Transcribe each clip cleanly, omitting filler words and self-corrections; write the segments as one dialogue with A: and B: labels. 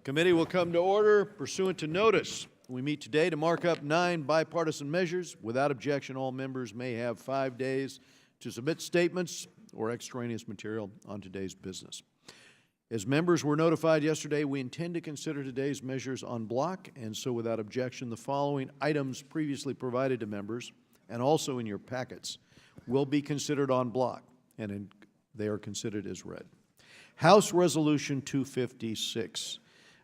A: Committee will come to order pursuant to notice. We meet today to mark up 9 bipartisan measures. Without objection, all members may have 5 days to submit statements or extraneous material on today's business. As members were notified yesterday, we intend to consider today's measures en bloc, and so without objection, the following items previously provided to members and also in your packets will be considered en bloc, and they are considered as read. House Resolution 256.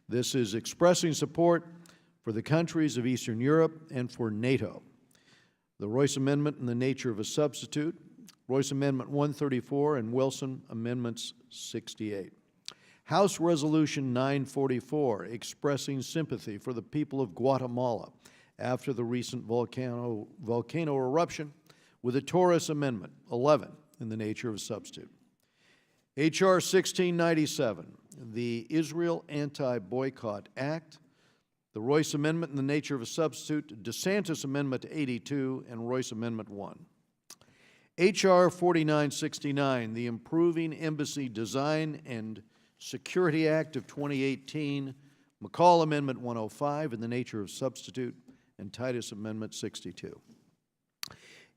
A: This is expressing support for the countries of Eastern Europe and for NATO. The Royce Amendment in the nature of a substitute, Royce Amendment 134 and Wilson Amendments 68. House Resolution 944, expressing sympathy for the people of Guatemala after the recent volcano eruption, with a Taurus Amendment 11 in the nature of a substitute. H.R. 1697, the Israel Anti-Boycott Act, the Royce Amendment in the nature of a substitute, DeSantis Amendment 82, and Royce Amendment 1. H.R. 4969, the Improving Embassy Design and Security Act of 2018, McCall Amendment 105 in the nature of substitute, and Titus Amendment 62.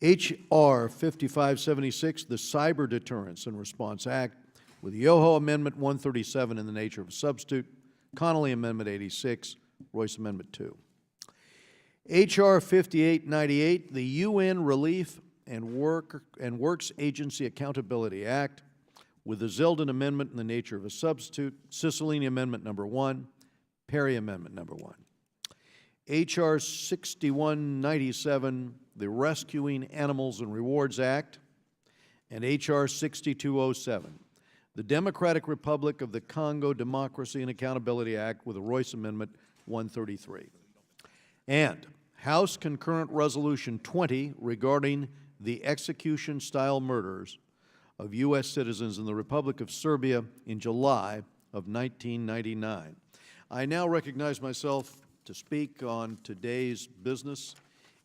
A: H.R. 5576, the Cyber Deterrence and Response Act, with the Yoho Amendment 137 in the nature of a substitute, Connolly Amendment 86, Royce Amendment 2. H.R. 5898, the UN Relief and Works Agency Accountability Act, with the Zeldin Amendment in the nature of a substitute, Cicilline Amendment number 1, Perry Amendment number 1. H.R. 6197, the Rescuing Animals and Rewards Act, and H.R. 6207, the Democratic Republic of the Congo Democracy and Accountability Act, with the Royce Amendment 133. And House Concurrent Resolution 20 regarding the execution-style murders of U.S. citizens in the Republic of Serbia in July of 1999. I now recognize myself to speak on today's business,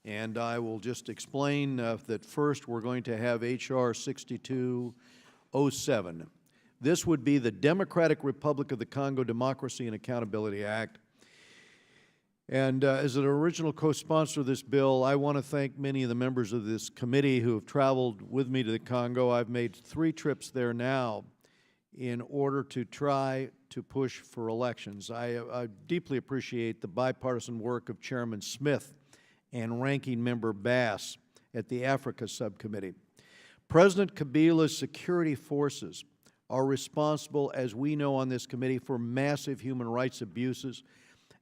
A: and I will just explain that first we're going to have H.R. 6207. This would be the Democratic Republic of the Congo Democracy and Accountability Act. And as an original co-sponsor of this bill, I want to thank many of the members of this committee who have traveled with me to the Congo. I've made 3 trips there now in order to try to push for elections. I deeply appreciate the bipartisan work of Chairman Smith and Ranking Member Bass at the Africa Subcommittee. President Kabila's security forces are responsible, as we know on this committee, for massive human rights abuses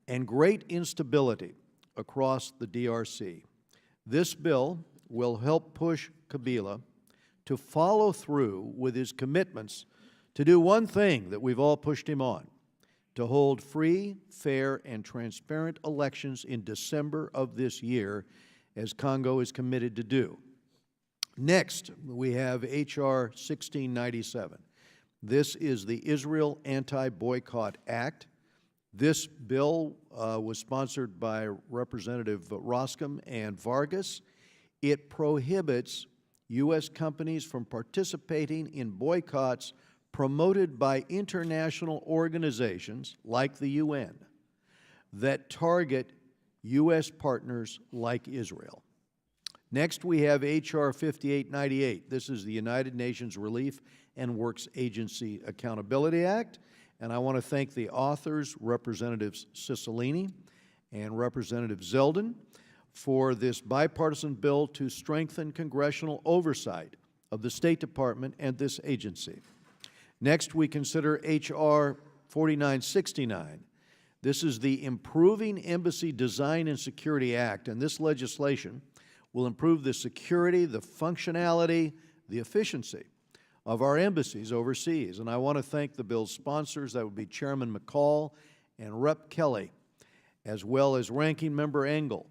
A: and great instability across the DRC. This bill will help push Kabila to follow through with his commitments to do one thing that we've all pushed him on: to hold free, fair, and transparent elections in December of this year, as Congo is committed to do. Next, we have H.R. 1697. This is the Israel Anti-Boycott Act. This bill was sponsored by Representative Roscom and Vargas. It prohibits U.S. companies from participating in boycotts promoted by international organizations like the UN that target U.S. partners like Israel. Next, we have H.R. 5898. This is the United Nations Relief and Works Agency Accountability Act. And I want to thank the authors, Representatives Cicilline and Representative Zeldin, for this bipartisan bill to strengthen congressional oversight of the State Department and this agency. Next, we consider H.R. 4969. This is the Improving Embassy Design and Security Act, and this legislation will improve the security, the functionality, the efficiency of our embassies overseas. And I want to thank the bill's sponsors, that would be Chairman McCall and Rep. Kelly, as well as Ranking Member Engel,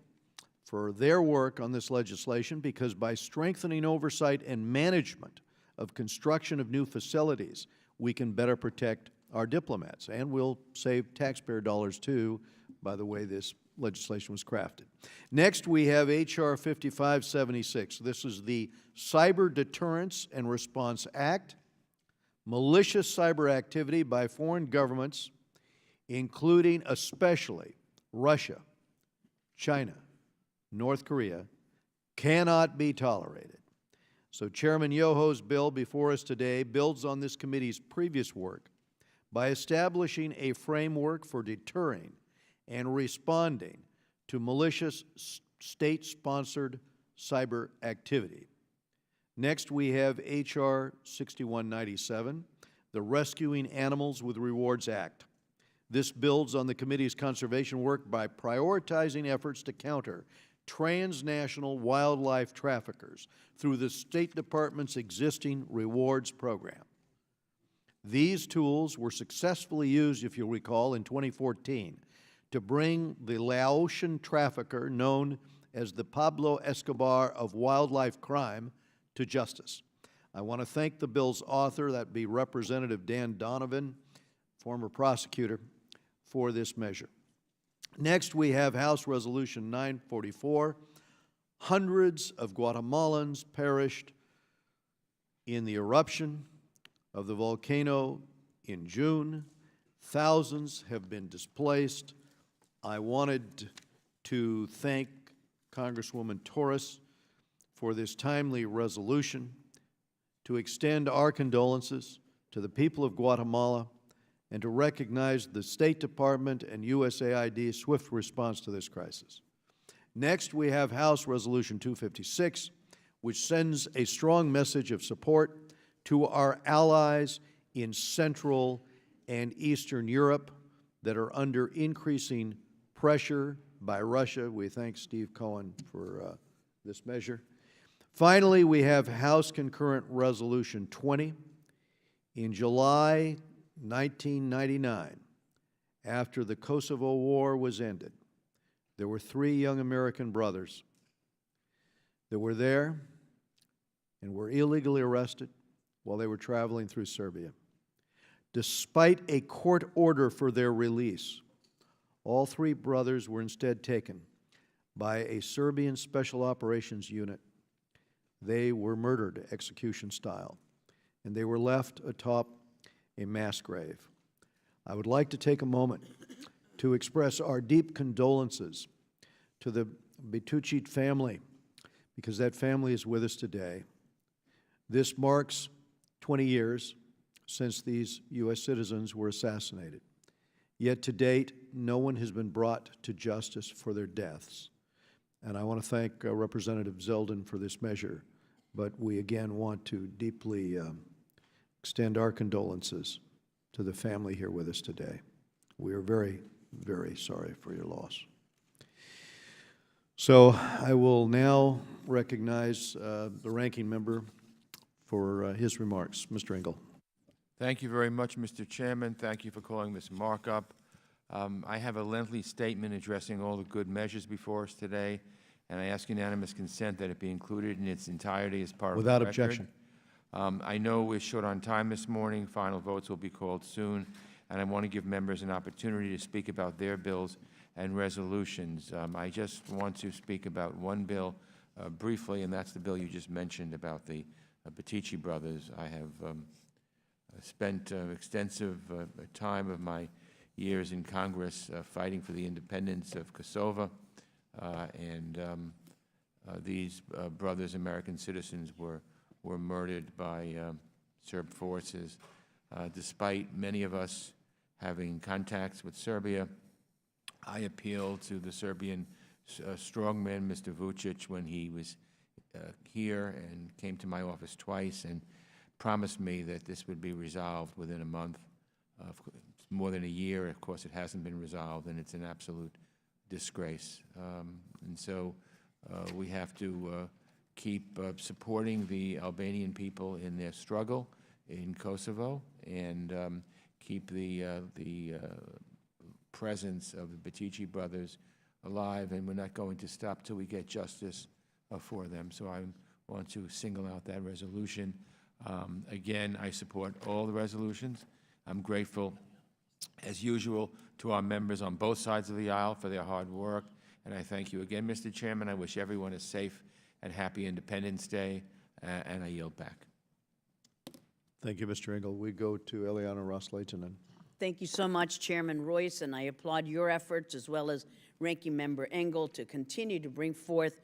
A: for their work on this legislation, because by strengthening oversight and management of construction of new facilities, we can better protect our diplomats, and we'll save taxpayer dollars too by the way this legislation was crafted. Next, we have H.R. 5576. This is the Cyber Deterrence and Response Act. Malicious cyber activity by foreign governments including especially Russia, China, North Korea, cannot be tolerated. So Chairman Yoho's bill before us today builds on this committee's previous work by establishing a framework for deterring and responding to malicious state-sponsored cyber activity. Next, we have H.R. 6197, the Rescuing Animals with Rewards Act. This builds on the committee's conservation work by prioritizing efforts to counter transnational wildlife traffickers through the State Department's existing rewards program. These tools were successfully used, if you'll recall, in 2014 to bring the Laotian trafficker known as the Pablo Escobar of wildlife crime to justice. I want to thank the bill's author, that be Representative Dan Donovan, former prosecutor, for this measure. Next, we have House Resolution 944. Hundreds of Guatemalans perished in the eruption of the volcano in June. Thousands have been displaced. I wanted to thank Congresswoman Torres for this timely resolution, to extend our condolences to the people of Guatemala, and to recognize the State Department and USAID's swift response to this crisis. Next, we have House Resolution 256, which sends a strong message of support to our allies in Central and Eastern Europe that are under increasing pressure by Russia. We thank Steve Cohen for this measure. Finally, we have House Concurrent Resolution 20. In July 1999, after the Kosovo War was ended, there were 3 young American brothers that were there and were illegally arrested while they were traveling through Serbia. Despite a court order for their release, all 3 brothers were instead taken by a Serbian Special Operations unit. They were murdered execution style, and they were left atop a mass grave. I would like to take a moment to express our deep condolences to the Bitucci family, because that family is with us today. This marks 20 years since these U.S. citizens were assassinated. Yet to date, no one has been brought to justice for their deaths. And I want to thank Representative Zeldin for this measure, but we again want to deeply extend our condolences to the family here with us today. We are very, very sorry for your loss. So I will now recognize the ranking member for his remarks. Mr. Engel.
B: Thank you very much, Mr. Chairman. Thank you for calling this markup. I have a lengthy statement addressing all the good measures before us today, and I ask unanimous consent that it be included in its entirety as part of the record.
A: Without objection.
B: I know we're short on time this morning. Final votes will be called soon, and I want to give members an opportunity to speak about their bills and resolutions. I just want to speak about one bill briefly, and that's the bill you just mentioned about the Bitici brothers. I have spent extensive time of my years in Congress fighting for the independence of Kosovo, and these brothers, American citizens, were murdered by Serb forces. Despite many of us having contacts with Serbia, I appealed to the Serbian strongman, Mr. Vucic, when he was here and came to my office twice and promised me that this would be resolved within a month. More than a year, of course, it hasn't been resolved, and it's an absolute disgrace. And so we have to keep supporting the Albanian people in their struggle in Kosovo, and keep the presence of the Bitici brothers alive, and we're not going to stop till we get justice for them. So I want to single out that resolution. Again, I support all the resolutions. I'm grateful, as usual, to our members on both sides of the aisle for their hard work, and I thank you again, Mr. Chairman. I wish everyone a safe and happy Independence Day, and I yield back.
A: Thank you, Mr. Engel. We go to Eliana Ross-Leitonen.
C: Thank you so much, Chairman Royce, and I applaud your efforts as well as Ranking Member Engel to continue to bring forth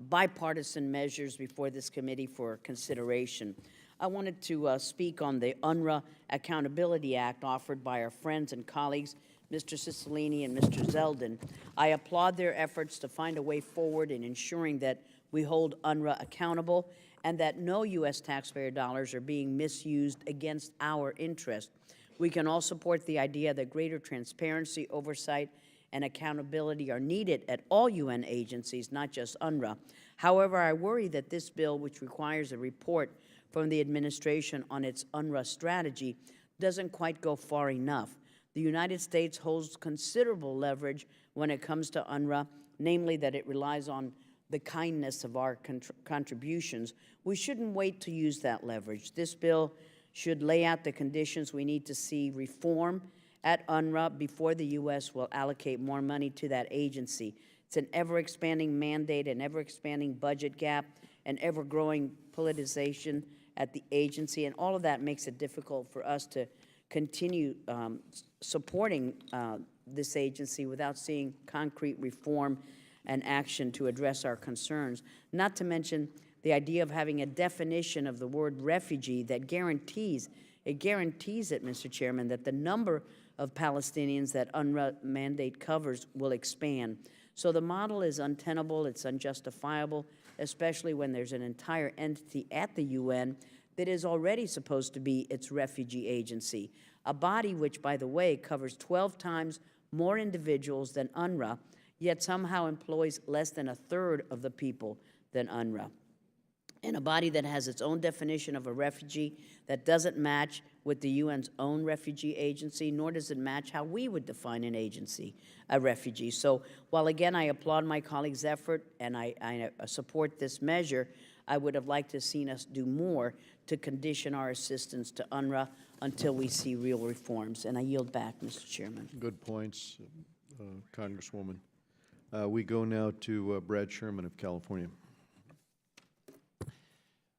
C: bipartisan measures before this committee for consideration. I wanted to speak on the Unruh Accountability Act offered by our friends and colleagues, Mr. Cicilline and Mr. Zeldin. I applaud their efforts to find a way forward in ensuring that we hold Unruh accountable and that no U.S. taxpayer dollars are being misused against our interest. We can all support the idea that greater transparency, oversight, and accountability are needed at all UN agencies, not just UNRWA. However, I worry that this bill, which requires a report from the administration on its UNRWA strategy, doesn't quite go far enough. The United States holds considerable leverage when it comes to UNRWA, namely that it relies on the kindness of our contributions. We shouldn't wait to use that leverage. This bill should lay out the conditions we need to see reform at UNRWA before the U.S. will allocate more money to that agency. It's an ever-expanding mandate, an ever-expanding budget gap, an ever-growing politicization at the agency, and all of that makes it difficult for us to continue supporting this agency without seeing concrete reform and action to address our concerns, not to mention the idea of having a definition of the word refugee that guarantees it, Mr. Chairman, that the number of Palestinians that UNRWA mandate covers will expand. So the model is untenable, it's unjustifiable, especially when there's an entire entity at the UN that is already supposed to be its refugee agency, a body which, by the way, covers 12 times more individuals than UNRWA, yet somehow employs less than a third of the people than UNRWA. And a body that has its own definition of a refugee that doesn't match with the UN's own refugee agency, nor does it match how we would define an agency, a refugee. So while, again, I applaud my colleagues' effort and I support this measure, I would have liked to have seen us do more to condition our assistance to UNRWA until we see real reforms. And I yield back, Mr. Chairman.
A: Good points, Congresswoman. We go now to Brad Sherman of California.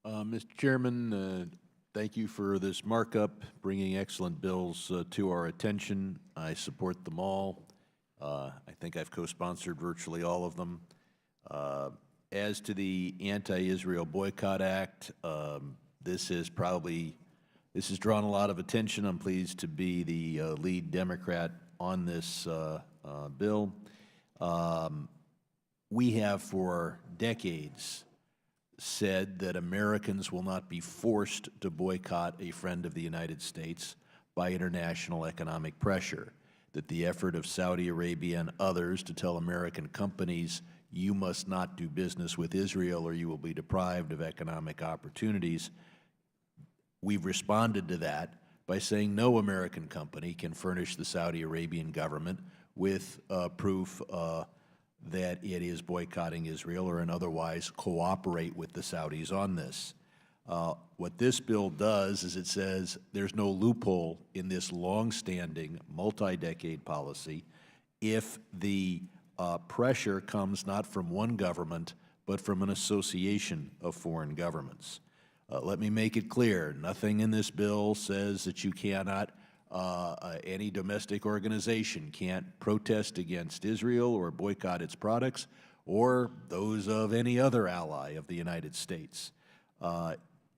D: Mr. Chairman, thank you for this markup, bringing excellent bills to our attention. I support them all. I think I've co-sponsored virtually all of them. As to the Anti-Israel Boycott Act, this has drawn a lot of attention. I'm pleased to be the lead Democrat on this bill. We have for decades said that Americans will not be forced to boycott a friend of the United States by international economic pressure, that the effort of Saudi Arabia and others to tell American companies, you must not do business with Israel or you will be deprived of economic opportunities, we've responded to that by saying no American company can furnish the Saudi Arabian government with proof that it is boycotting Israel or otherwise cooperate with the Saudis on this. What this bill does is it says there's no loophole in this long-standing, multi-decade policy if the pressure comes not from one government but from an association of foreign governments. Let me make it clear, nothing in this bill says that you cannot any domestic organization can't protest against Israel or boycott its products or those of any other ally of the United States.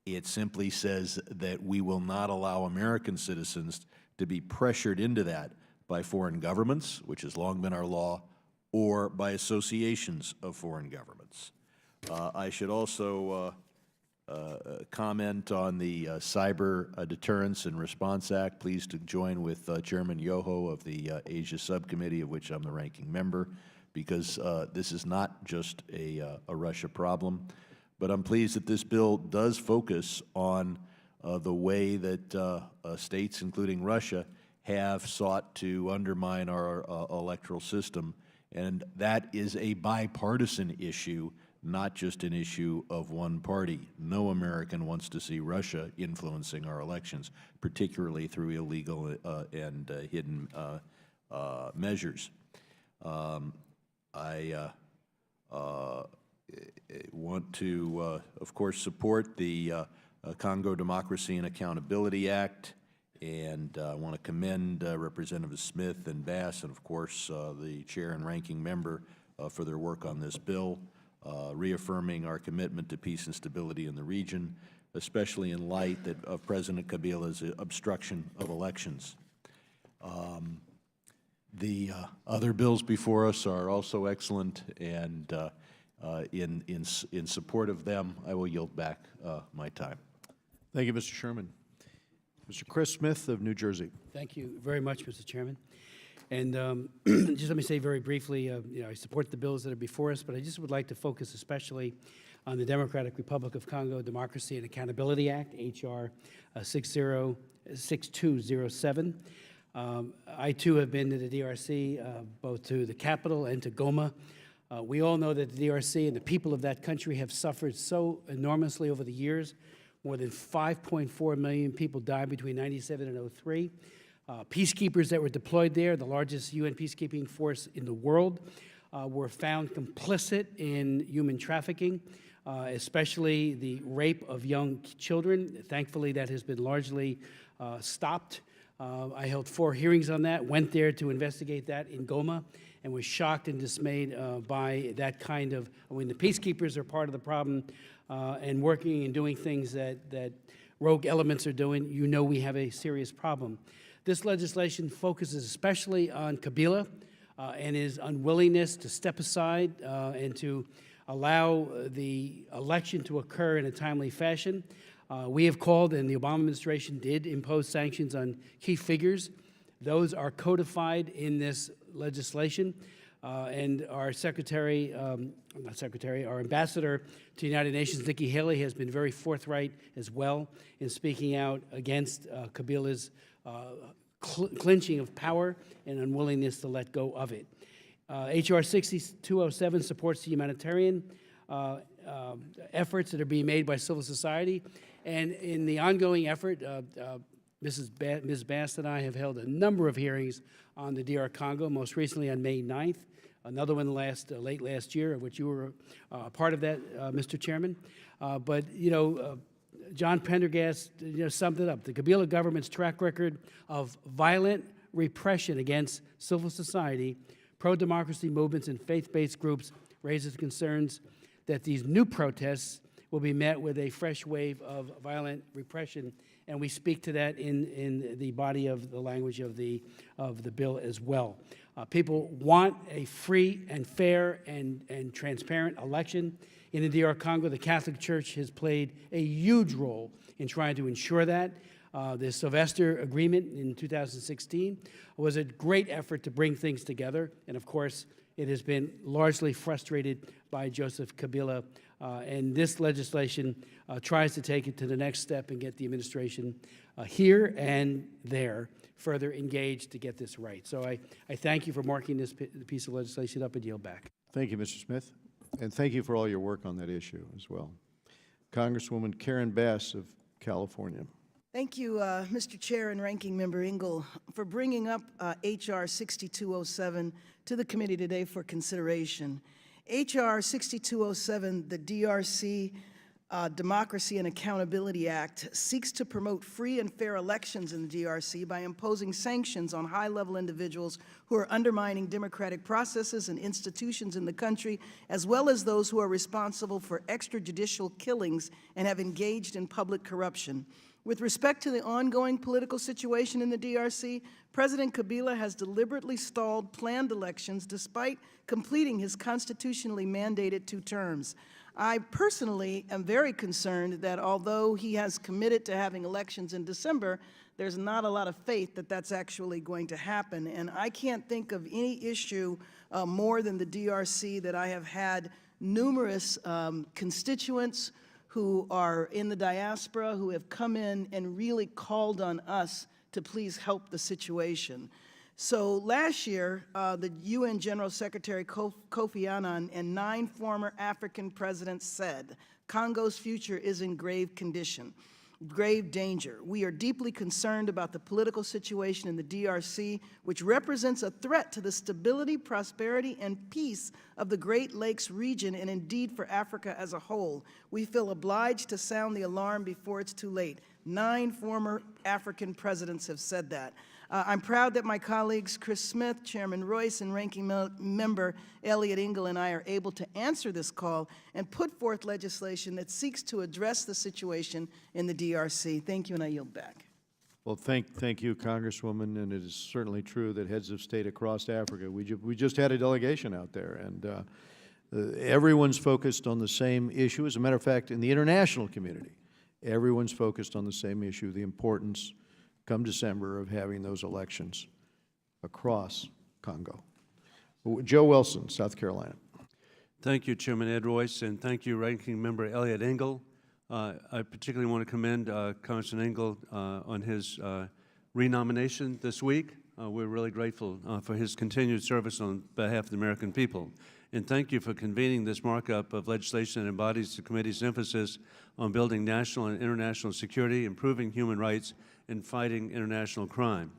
D: It simply says that we will not allow American citizens to be pressured into that by foreign governments, which has long been our law, or by associations of foreign governments. I should also comment on the Cyber Deterrence and Response Act. Pleased to join with Chairman Yoho of the Asia Subcommittee, of which I'm the ranking member, because this is not just a Russia problem. But I'm pleased that this bill does focus on the way that states, including Russia, have sought to undermine our electoral system. And that is a bipartisan issue, not just an issue of one party. No American wants to see Russia influencing our elections, particularly through illegal and hidden measures. I want to, of course, support the Congo Democracy and Accountability Act And I want to commend Representative Smith and Bass, and of course the chair and ranking member for their work on this bill, reaffirming our commitment to peace and stability in the region, especially in light of President Kabila's obstruction of elections. The other bills before us are also excellent, and in support of them, I will yield back my time.
A: Thank you, Mr. Sherman. Mr. Chris Smith of New Jersey.
E: Thank you very much, Mr. Chairman. And just let me say very briefly, I support the bills that are before us, but I just would like to focus especially on the Democratic Republic of Congo Democracy and Accountability Act, H.R. 6207. I, too, have been to the DRC, both to the capital and to Goma. We all know that the DRC and the people of that country have suffered so enormously over the years. More than 5.4 million people died between 1997 and 2003. Peacekeepers that were deployed there, the largest UN peacekeeping force in the world, were found complicit in human trafficking, especially the rape of young children. Thankfully, that has been largely stopped. I held 4 hearings on that, went there to investigate that in Goma, and was shocked and dismayed by that kind of, when the peacekeepers are part of the problem and working and doing things that rogue elements are doing, you know we have a serious problem. This legislation focuses especially on Kabila and his unwillingness to step aside and to allow the election to occur in a timely fashion. We have called, and the Obama administration did impose sanctions on key figures. Those are codified in this legislation. And our our ambassador to the United Nations, Nikki Haley, has been very forthright as well in speaking out against Kabila's clinching of power and unwillingness to let go of it. H.R. 6207 supports the humanitarian efforts that are being made by civil society. And in the ongoing effort, Ms. Bass and I have held a number of hearings on the DR Congo, most recently on May 9th, another one late last year, of which you were a part of that, Mr. Chairman. But, John Pendergast summed it up. The Kabila government's track record of violent repression against civil society, pro-democracy movements, and faith-based groups raises concerns that these new protests will be met with a fresh wave of violent repression, and we speak to that in the body of the language of the bill as well. People want a free and fair and transparent election in the DR Congo. The Catholic Church has played a huge role in trying to ensure that. The Sylvester Agreement in 2016 was a great effort to bring things together, and of course, it has been largely frustrated by Joseph Kabila, and this legislation tries to take it to the next step and get the administration here and there further engaged to get this right. So I thank you for marking this piece of legislation up and yield back.
A: Thank you, Mr. Smith, and thank you for all your work on that issue as well. Congresswoman Karen Bass of California.
F: Thank you, Mr. Chair and Ranking Member Ingle, for bringing up H.R. 6207 to the committee today for consideration. H.R. 6207, the DRC Democracy and Accountability Act, seeks to promote free and fair elections in the DRC by imposing sanctions on high-level individuals who are undermining democratic processes and institutions in the country, as well as those who are responsible for extrajudicial killings and have engaged in public corruption. With respect to the ongoing political situation in the DRC, President Kabila has deliberately stalled planned elections despite completing his constitutionally mandated 2 terms. I personally am very concerned that although he has committed to having elections in December, there's not a lot of faith that that's actually going to happen. And I can't think of any issue more than the DRC that I have had numerous constituents who are in the diaspora who have come in and really called on us to please help the situation. So last year, the UN General Secretary Kofi Annan and 9 former African presidents said, Congo's future is in grave danger. We are deeply concerned about the political situation in the DRC, which represents a threat to the stability, prosperity, and peace of the Great Lakes region and indeed for Africa as a whole. We feel obliged to sound the alarm before it's too late. 9 former African presidents have said that. I'm proud that my colleagues Chris Smith, Chairman Royce, and Ranking Member Elliott Engel and I are able to answer this call and put forth legislation that seeks to address the situation in the DRC. Thank you, and I yield back.
A: Well, thank you, Congresswoman, and it is certainly true that heads of state across Africa, we just had a delegation out there, and everyone's focused on the same issue. As a matter of fact, in the international community, everyone's focused on the same issue, the importance, come December, of having those elections across Congo. Joe Wilson, South Carolina.
G: Thank you, Chairman Ed Royce, and thank you, Ranking Member Elliott Engel. I particularly want to commend Congressman Engel on his renomination this week. We're really grateful for his continued service on behalf of the American people. And thank you for convening this markup of legislation that embodies the committee's emphasis on building national and international security, improving human rights, and fighting international crime.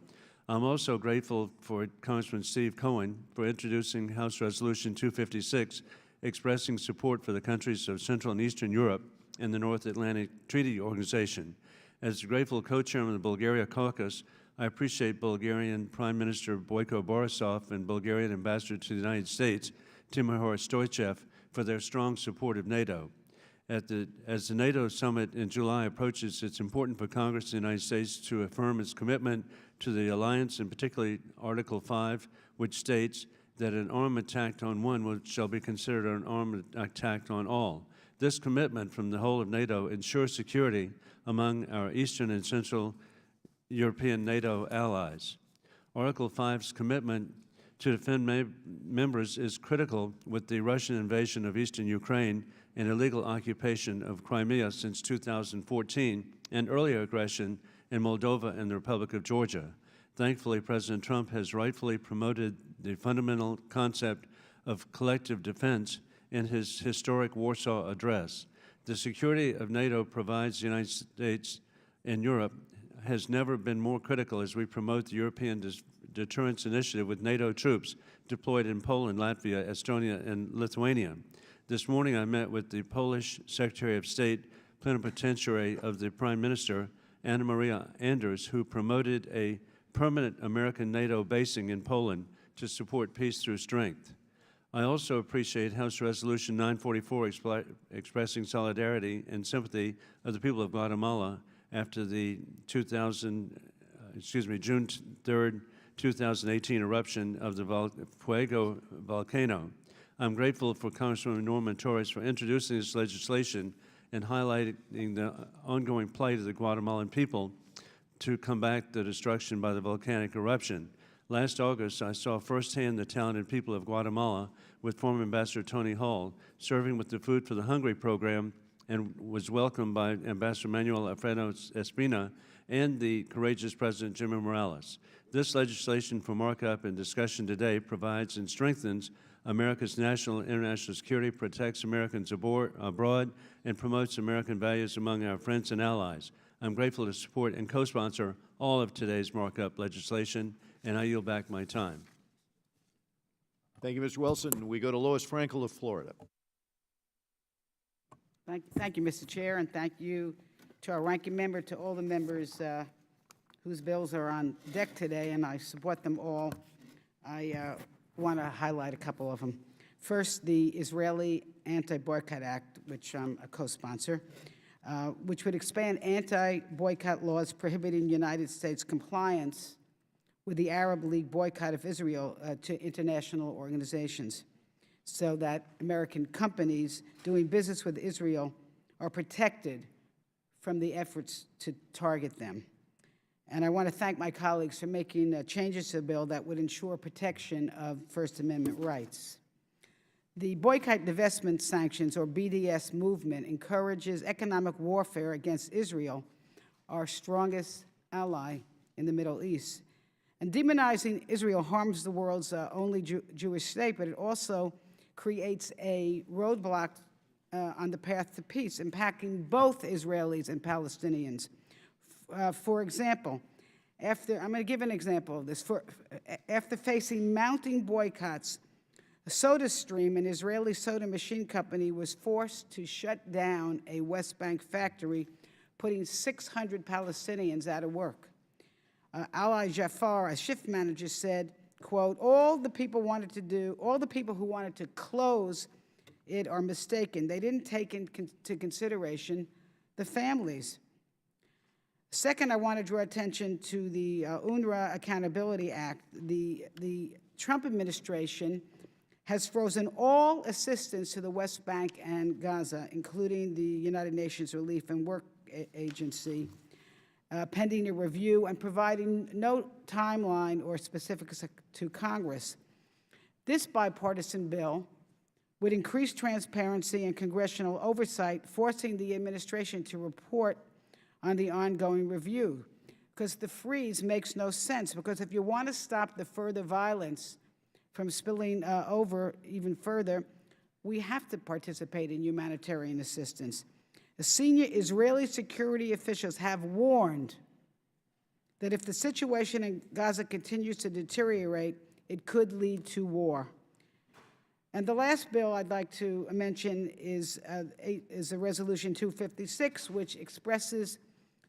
G: I'm also grateful for Congressman Steve Cohen for introducing House Resolution 256, expressing support for the countries of Central and Eastern Europe and the North Atlantic Treaty Organization. As the grateful co-chairman of the Bulgaria Caucus, I appreciate Bulgarian Prime Minister Boyko Borisov and Bulgarian Ambassador to the United States, Timur Stoichev, for their strong support of NATO. As the NATO summit in July approaches, it's important for Congress of the United States to affirm its commitment to the alliance, and particularly Article 5, which states that an arm attack on one shall be considered an arm attack on all. This commitment from the whole of NATO ensures security among our Eastern and Central European NATO allies. Article 5's commitment to defend members is critical with the Russian invasion of eastern Ukraine and illegal occupation of Crimea since 2014, and earlier aggression in Moldova and the Republic of Georgia. Thankfully, President Trump has rightfully promoted the fundamental concept of collective defense in his historic Warsaw Address. The security of NATO provides the United States and Europe has never been more critical as we promote the European Deterrence Initiative with NATO troops deployed in Poland, Latvia, Estonia, and Lithuania. This morning I met with the Polish Secretary of State Plenipotentiary of the Prime Minister, Anna Maria Anders, who promoted a permanent American NATO basing in Poland to support peace through strength. I also appreciate House Resolution 944 expressing solidarity and sympathy of the people of Guatemala after the June 3rd, 2018 eruption of the Fuego volcano. I'm grateful for Congresswoman Norma Torres for introducing this legislation and highlighting the ongoing plight of the Guatemalan people to combat the destruction by the volcanic eruption. Last August, I saw firsthand the talented people of Guatemala with former Ambassador Tony Hall serving with the Food for the Hungry program, and was welcomed by Ambassador Manuel Alfredo Espina and the courageous President Jimmy Morales. This legislation for markup and discussion today provides and strengthens America's national and international security, protects Americans abroad, and promotes American values among our friends and allies. I'm grateful to support and co-sponsor all of today's markup legislation, and I yield back my time.
A: Thank you, Mr. Wilson. We go to Lois Frankel of Florida.
H: Thank you, Mr. Chair, and thank you to our ranking member, to all the members whose bills are on deck today, and I support them all. I want to highlight a couple of them. First, the Israeli Anti-Boycott Act, which I'm a co-sponsor, which would expand anti-boycott laws prohibiting United States compliance with the Arab League boycott of Israel to international organizations, so that American companies doing business with Israel are protected from the efforts to target them. And I want to thank my colleagues for making changes to the bill that would ensure protection of First Amendment rights. The boycott divestment sanctions, or BDS movement, encourages economic warfare against Israel, our strongest ally in the Middle East. And demonizing Israel harms the world's only Jewish state, but it also creates a roadblock on the path to peace, impacting both Israelis and Palestinians. For example, I'm going to give an example of this. After facing mounting boycotts, SodaStream, an Israeli soda machine company, was forced to shut down a West Bank factory putting 600 Palestinians out of work. Ali Jafar, a shift manager, said, quote, all the people who wanted to close it are mistaken. They didn't take into consideration the families. Second, I want to draw attention to the Unruh Accountability Act. The Trump administration has frozen all assistance to the West Bank and Gaza, including the United Nations Relief and Work Agency, pending a review and providing no timeline or specifics to Congress. This bipartisan bill would increase transparency and congressional oversight, forcing the administration to report on the ongoing review, because the freeze makes no sense, because if you want to stop the further violence from spilling over even further, we have to participate in humanitarian assistance. The senior Israeli security officials have warned that if the situation in Gaza continues to deteriorate, it could lead to war. And the last bill I'd like to mention is a Resolution 256, which expresses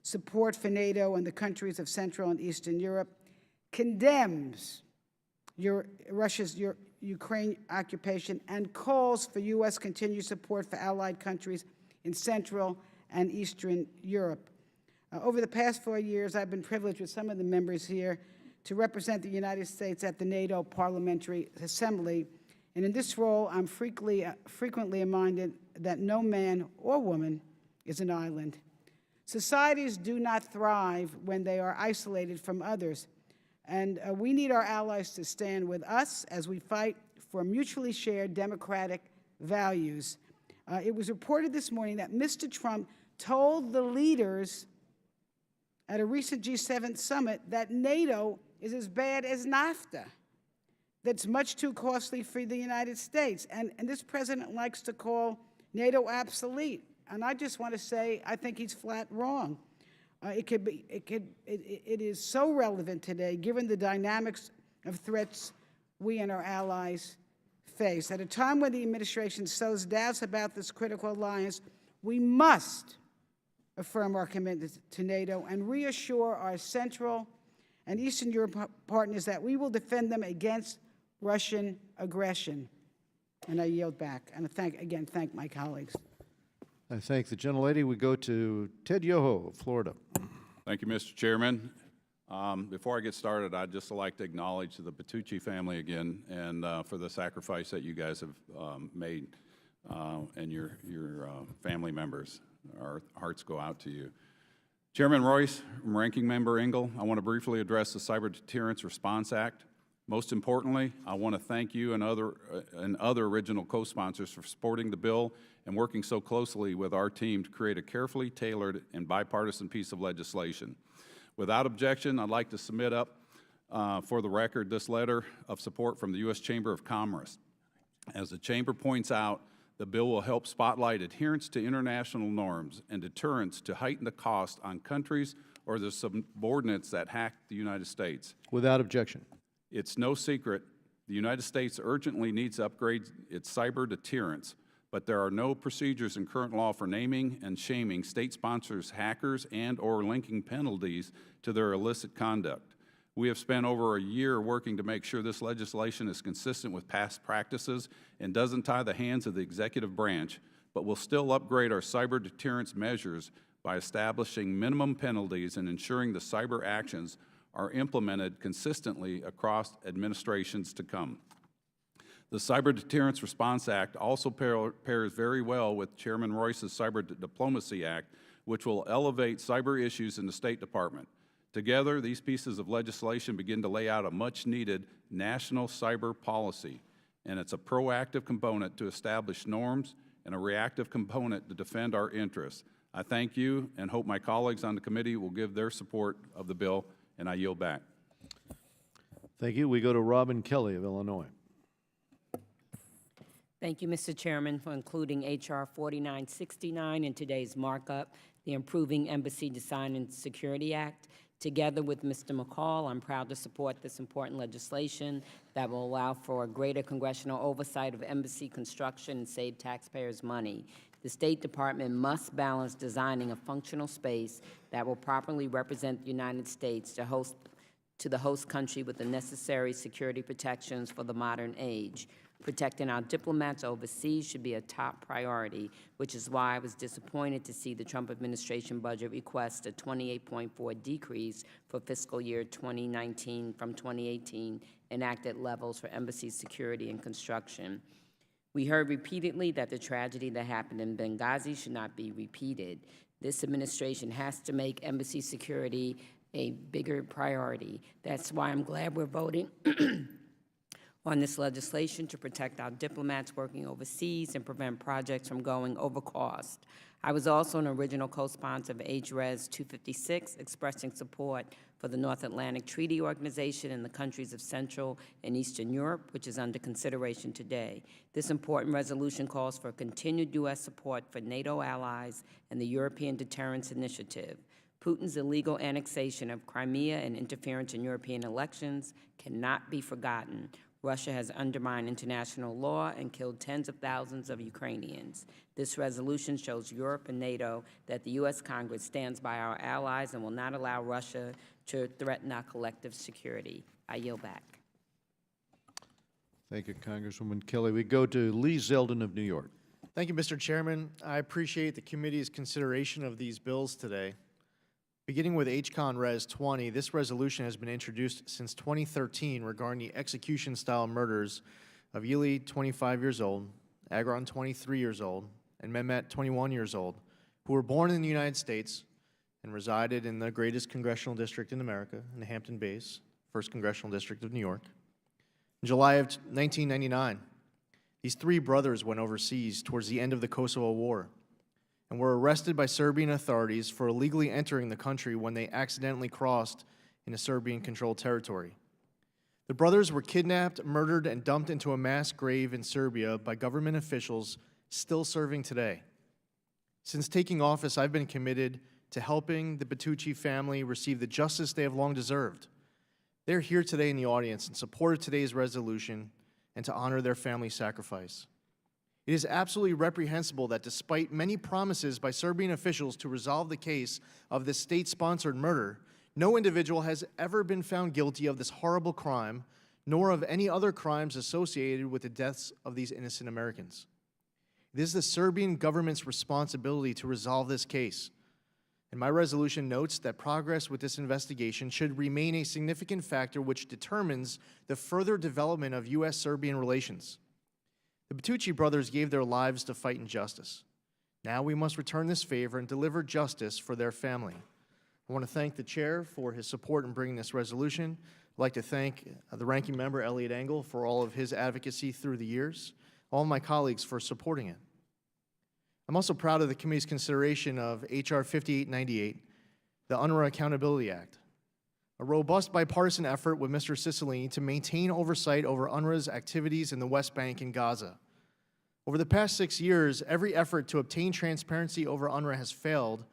H: support for NATO and the countries of Central and Eastern Europe, condemns Russia's Ukraine occupation, and calls for U.S. continued support for allied countries in Central and Eastern Europe. Over the past 4 years, I've been privileged with some of the members here to represent the United States at the NATO Parliamentary Assembly. And in this role, I'm frequently reminded that no man or woman is an island. Societies do not thrive when they are isolated from others. And we need our allies to stand with us as we fight for mutually shared democratic values. It was reported this morning that Mr. Trump told the leaders at a recent G7 summit that NATO is as bad as NAFTA, that's much too costly for the United States. And this president likes to call NATO obsolete. And I just want to say, I think he's flat wrong. It is so relevant today, given the dynamics of threats we and our allies face. At a time when the administration sows doubts about this critical alliance, we must affirm our commitment to NATO and reassure our Central and Eastern Europe partners that we will defend them against Russian aggression. And I yield back. And again, thank my colleagues.
A: I thank the gentlelady. We go to Ted Yoho, Florida.
I: Thank you, Mr. Chairman. Before I get started, I'd just like to acknowledge the Bertucci family again, and for the sacrifice that you guys have made, and your family members. Our hearts go out to you. Chairman Royce, Ranking Member Engel, I want to briefly address the Cyber Deterrence Response Act. Most importantly, I want to thank you and other original co-sponsors for supporting the bill and working so closely with our team to create a carefully tailored and bipartisan piece of legislation. Without objection, I'd like to submit up for the record this letter of support from the U.S. Chamber of Commerce. As the Chamber points out, the bill will help spotlight adherence to international norms and deterrence to heighten the cost on countries or their subordinates that hack the United States.
A: Without objection.
I: It's no secret the United States urgently needs to upgrade its cyber deterrence, but there are no procedures in current law for naming and shaming state sponsors, hackers, and/or linking penalties to their illicit conduct. We have spent over a year working to make sure this legislation is consistent with past practices and doesn't tie the hands of the executive branch, but will still upgrade our cyber deterrence measures by establishing minimum penalties and ensuring the cyber actions are implemented consistently across administrations to come. The Cyber Deterrence Response Act also pairs very well with Chairman Royce's Cyber Diplomacy Act, which will elevate cyber issues in the State Department. Together, these pieces of legislation begin to lay out a much-needed national cyber policy, and it's a proactive component to establish norms and a reactive component to defend our interests. I thank you and hope my colleagues on the committee will give their support of the bill, and I yield back.
A: Thank you. We go to Robin Kelly of Illinois.
J: Thank you, Mr. Chairman, for including H.R. 4969 in today's markup, the Improving Embassy Design and Security Act. Together with Mr. McCall, I'm proud to support this important legislation that will allow for greater congressional oversight of embassy construction and save taxpayers money. The State Department must balance designing a functional space that will properly represent the United States to the host country with the necessary security protections for the modern age. Protecting our diplomats overseas should be a top priority, which is why I was disappointed to see the Trump administration budget request a 28.4 decrease for fiscal year 2019 from 2018 enacted levels for embassy security and construction. We heard repeatedly that the tragedy that happened in Benghazi should not be repeated. This administration has to make embassy security a bigger priority. That's why I'm glad we're voting on this legislation to protect our diplomats working overseas and prevent projects from going over cost. I was also an original co-sponsor of HRES 256, expressing support for the North Atlantic Treaty Organization and the countries of Central and Eastern Europe, which is under consideration today. This important resolution calls for continued U.S. support for NATO allies and the European Deterrence Initiative. Putin's illegal annexation of Crimea and interference in European elections cannot be forgotten. Russia has undermined international law and killed tens of thousands of Ukrainians. This resolution shows Europe and NATO that the U.S. Congress stands by our allies and will not allow Russia to threaten our collective security. I yield back.
A: Thank you, Congresswoman Kelly. We go to Lee Zeldin of New York.
K: Thank you, Mr. Chairman. I appreciate the committee's consideration of these bills today. Beginning with HCON Res 20, this resolution has been introduced since 2013 regarding the execution-style murders of Yili, 25 years old, Agron, 23 years old, and Mehmet, 21 years old, who were born in the United States and resided in the greatest congressional district in America, in the Hampton Bays, 1st Congressional District of New York. In July of 1999, these three brothers went overseas towards the end of the Kosovo War and were arrested by Serbian authorities for illegally entering the country when they accidentally crossed into Serbian-controlled territory. The brothers were kidnapped, murdered, and dumped into a mass grave in Serbia by government officials still serving today. Since taking office, I've been committed to helping the Bertucci family receive the justice they have long deserved. They're here today in the audience in support of today's resolution and to honor their family's sacrifice. It is absolutely reprehensible that despite many promises by Serbian officials to resolve the case of this state-sponsored murder, no individual has ever been found guilty of this horrible crime, nor of any other crimes associated with the deaths of these innocent Americans. It is the Serbian government's responsibility to resolve this case, and my resolution notes that progress with this investigation should remain a significant factor which determines the further development of U.S.-Serbian relations. The Bertucci brothers gave their lives to fight injustice. Now we must return this favor and deliver justice for their family. I want to thank the chair for his support in bringing this resolution. I'd like to thank the ranking member, Elliot Engel, for all of his advocacy through the years, all of my colleagues for supporting it. I'm also proud of the committee's consideration of H.R. 5898, the Unruh Accountability Act, a robust bipartisan effort with Mr. Cicilline to maintain oversight over UNRWA's activities in the West Bank and Gaza. Over the past 6 years, every effort to obtain transparency over UNRWA has failed,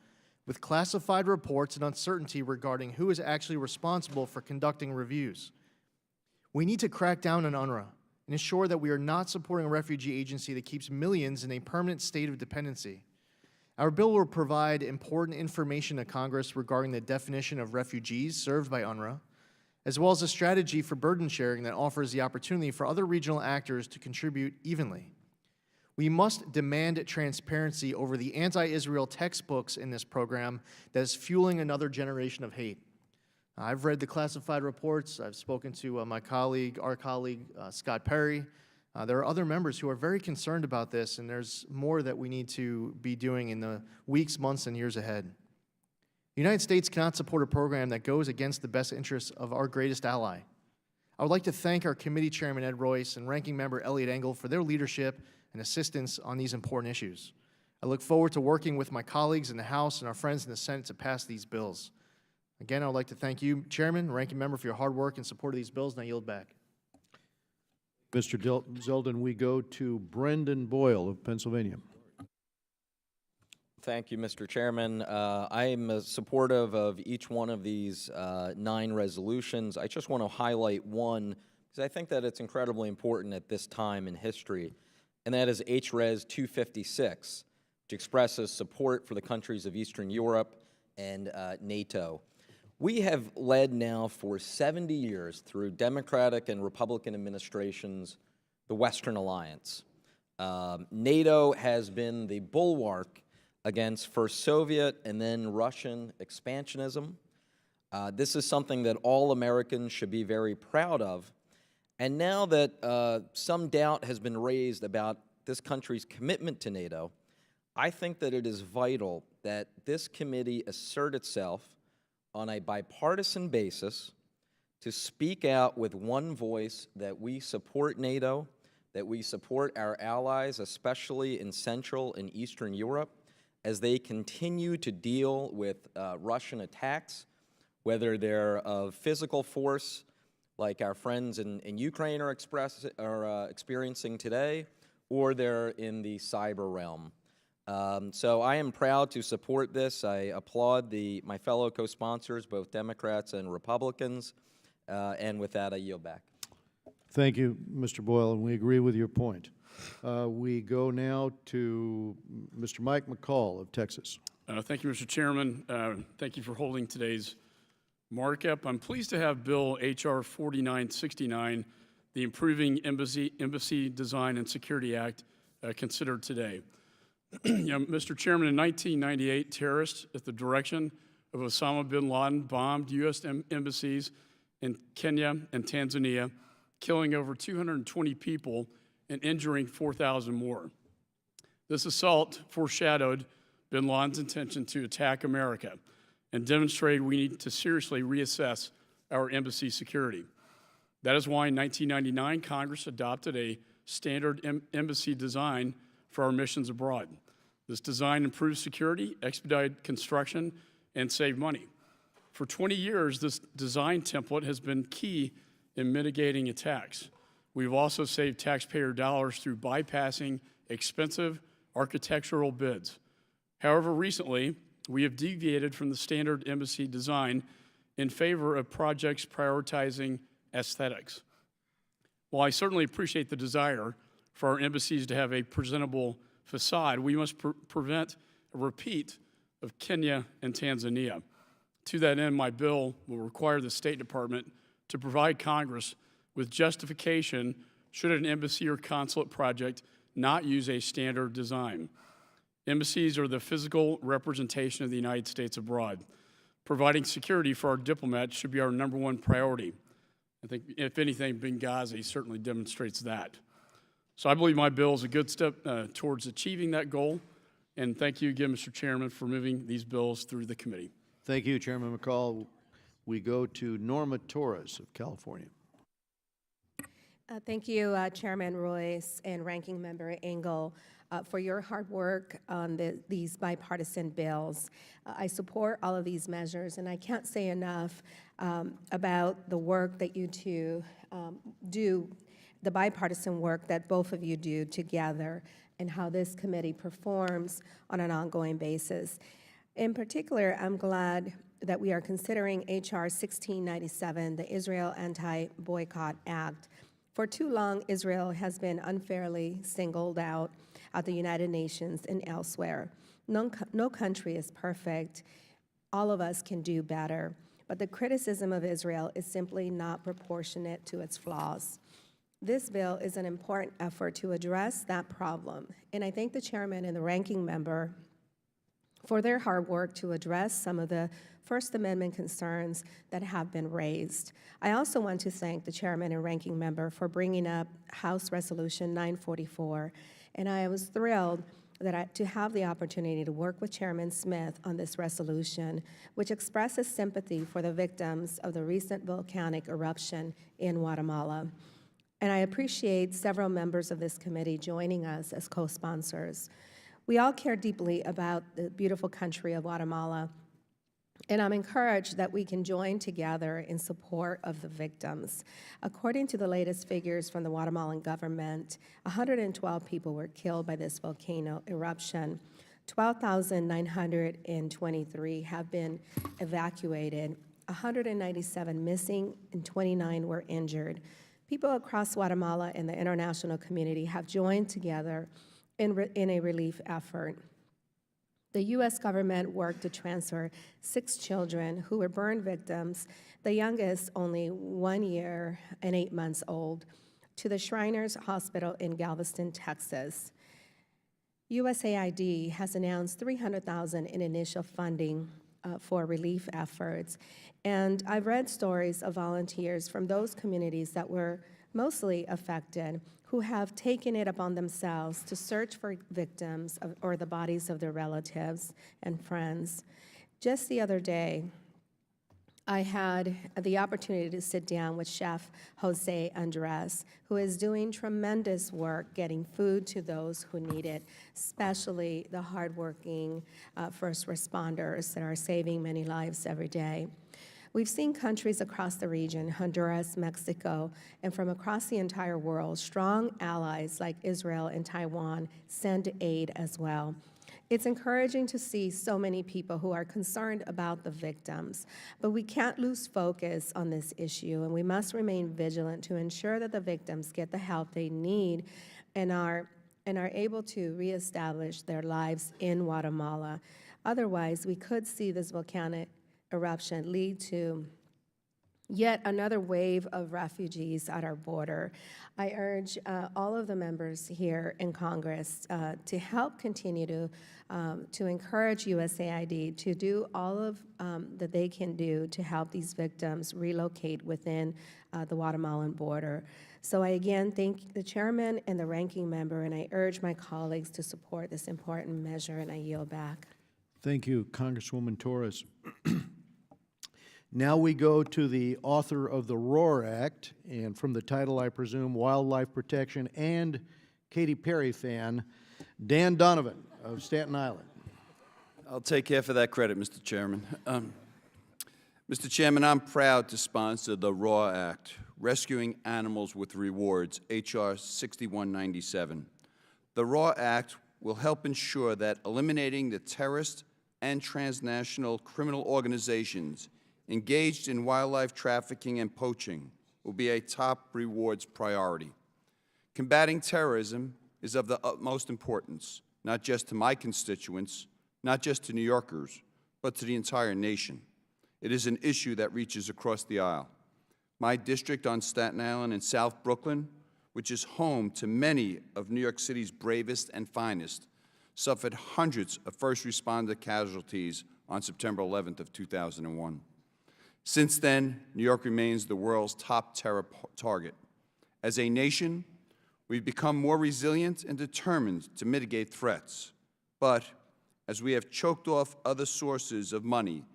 K: with classified reports and uncertainty regarding who is actually responsible for conducting reviews. We need to crack down on UNRWA and ensure that we are not supporting a refugee agency that keeps millions in a permanent state of dependency. Our bill will provide important information to Congress regarding the definition of refugees served by UNRWA, as well as a strategy for burden sharing that offers the opportunity for other regional actors to contribute evenly. We must demand transparency over the anti-Israel textbooks in this program that is fueling another generation of hate. I've read the classified reports. I've spoken to our colleague, Scott Perry. There are other members who are very concerned about this, and there's more that we need to be doing in the weeks, months, and years ahead. The United States cannot support a program that goes against the best interests of our greatest ally. I would like to thank our committee chairman, Ed Royce, and ranking member Elliot Engel for their leadership and assistance on these important issues. I look forward to working with my colleagues in the House and our friends in the Senate to pass these bills. Again, I would like to thank you, Chairman, ranking member, for your hard work in support of these bills, and I yield back.
A: Mr. Zeldin, we go to Brendan Boyle of Pennsylvania.
L: Thank you, Mr. Chairman. I am supportive of each one of these 9 resolutions. I just want to highlight one, because I think that it's incredibly important at this time in history, and that is HRES 256, which expresses support for the countries of Eastern Europe and NATO. We have led now for 70 years through Democratic and Republican administrations the Western Alliance. NATO has been the bulwark against first Soviet and then Russian expansionism. This is something that all Americans should be very proud of. And now that some doubt has been raised about this country's commitment to NATO, I think that it is vital that this committee assert itself on a bipartisan basis to speak out with one voice that we support NATO, that we support our allies, especially in Central and Eastern Europe, as they continue to deal with Russian attacks, whether they're of physical force, like our friends in Ukraine are experiencing today, or they're in the cyber realm. So I am proud to support this. I applaud my fellow co-sponsors, both Democrats and Republicans, and with that, I yield back.
A: Thank you, Mr. Boyle, and we agree with your point. We go now to Mr. Mike McCall of Texas.
M: Thank you, Mr. Chairman. Thank you for holding today's markup. I'm pleased to have Bill H.R. 4969, the Improving Embassy Design and Security Act, considered today. Mr. Chairman, in 1998, terrorists at the direction of Osama bin Laden bombed U.S. embassies in Kenya and Tanzania, killing over 220 people and injuring 4,000 more. This assault foreshadowed bin Laden's intention to attack America and demonstrated we need to seriously reassess our embassy security. That is why in 1999, Congress adopted a standard embassy design for our missions abroad. This design improves security, expedited construction, and saved money. For 20 years, this design template has been key in mitigating attacks. We've also saved taxpayer dollars through bypassing expensive architectural bids. However, recently, we have deviated from the standard embassy design in favor of projects prioritizing aesthetics. While I certainly appreciate the desire for our embassies to have a presentable facade, we must prevent a repeat of Kenya and Tanzania. To that end, my bill will require the State Department to provide Congress with justification should an embassy or consulate project not use a standard design. Embassies are the physical representation of the United States abroad. Providing security for our diplomats should be our #1 priority. I think, if anything, Benghazi certainly demonstrates that. So I believe my bill is a good step towards achieving that goal. And thank you again, Mr. Chairman, for moving these bills through the committee.
A: Thank you, Chairman McCall. We go to Norma Torres of California.
N: Thank you, Chairman Royce and Ranking Member Engel, for your hard work on these bipartisan bills. I support all of these measures, and I can't say enough about the work that you two do, the bipartisan work that both of you do together, and how this committee performs on an ongoing basis. In particular, I'm glad that we are considering H.R. 1697, the Israel Anti-Boycott Act. For too long, Israel has been unfairly singled out at the United Nations and elsewhere. No country is perfect. All of us can do better. But the criticism of Israel is simply not proportionate to its flaws. This bill is an important effort to address that problem. And I thank the chairman and the ranking member for their hard work to address some of the First Amendment concerns that have been raised. I also want to thank the chairman and ranking member for bringing up House Resolution 944, and I was thrilled to have the opportunity to work with Chairman Smith on this resolution, which expresses sympathy for the victims of the recent volcanic eruption in Guatemala. And I appreciate several members of this committee joining us as co-sponsors. We all care deeply about the beautiful country of Guatemala, and I'm encouraged that we can join together in support of the victims. According to the latest figures from the Guatemalan government, 112 people were killed by this volcano eruption. 12,923 have been evacuated, 197 missing, and 29 were injured. People across Guatemala and the international community have joined together in a relief effort. The U.S. government worked to transfer 6 children who were burn victims, the youngest only 1 year and 8 months old, to the Shriners Hospital in Galveston, Texas. USAID has announced $300,000 in initial funding for relief efforts, and I've read stories of volunteers from those communities that were mostly affected who have taken it upon themselves to search for victims or the bodies of their relatives and friends. Just the other day, I had the opportunity to sit down with Chef Jose Andres, who is doing tremendous work getting food to those who need it, especially the hardworking first responders that are saving many lives every day. We've seen countries across the region, Honduras, Mexico, and from across the entire world, strong allies like Israel and Taiwan send aid as well. It's encouraging to see so many people who are concerned about the victims, but we can't lose focus on this issue, and we must remain vigilant to ensure that the victims get the help they need and are able to reestablish their lives in Guatemala. Otherwise, we could see this volcanic eruption lead to yet another wave of refugees at our border. I urge all of the members here in Congress to help continue to encourage USAID to do all of that they can do to help these victims relocate within the Guatemalan border. So I again thank the chairman and the ranking member, and I urge my colleagues to support this important measure, and I yield back.
A: Thank you, Congresswoman Torres. Now we go to the author of the ROAR Act, and from the title, I presume, Wildlife Protection and Katy Perry fan, Dan Donovan of Staten Island.
O: I'll take half of that credit, Mr. Chairman. Mr. Chairman, I'm proud to sponsor the ROAR Act, Rescuing Animals with Rewards, H.R. 6197. The ROAR Act will help ensure that eliminating the terrorist and transnational criminal organizations engaged in wildlife trafficking and poaching will be a top rewards priority. Combating terrorism is of the utmost importance, not just to my constituents, not just to New Yorkers, but to the entire nation. It is an issue that reaches across the aisle. My district on Staten Island in South Brooklyn, which is home to many of New York City's bravest and finest, suffered hundreds of first responder casualties on September 11th of 2001. Since then, New York remains the world's top terror target. As a nation, we've become more resilient and determined to mitigate threats. But as we have choked off other sources of money,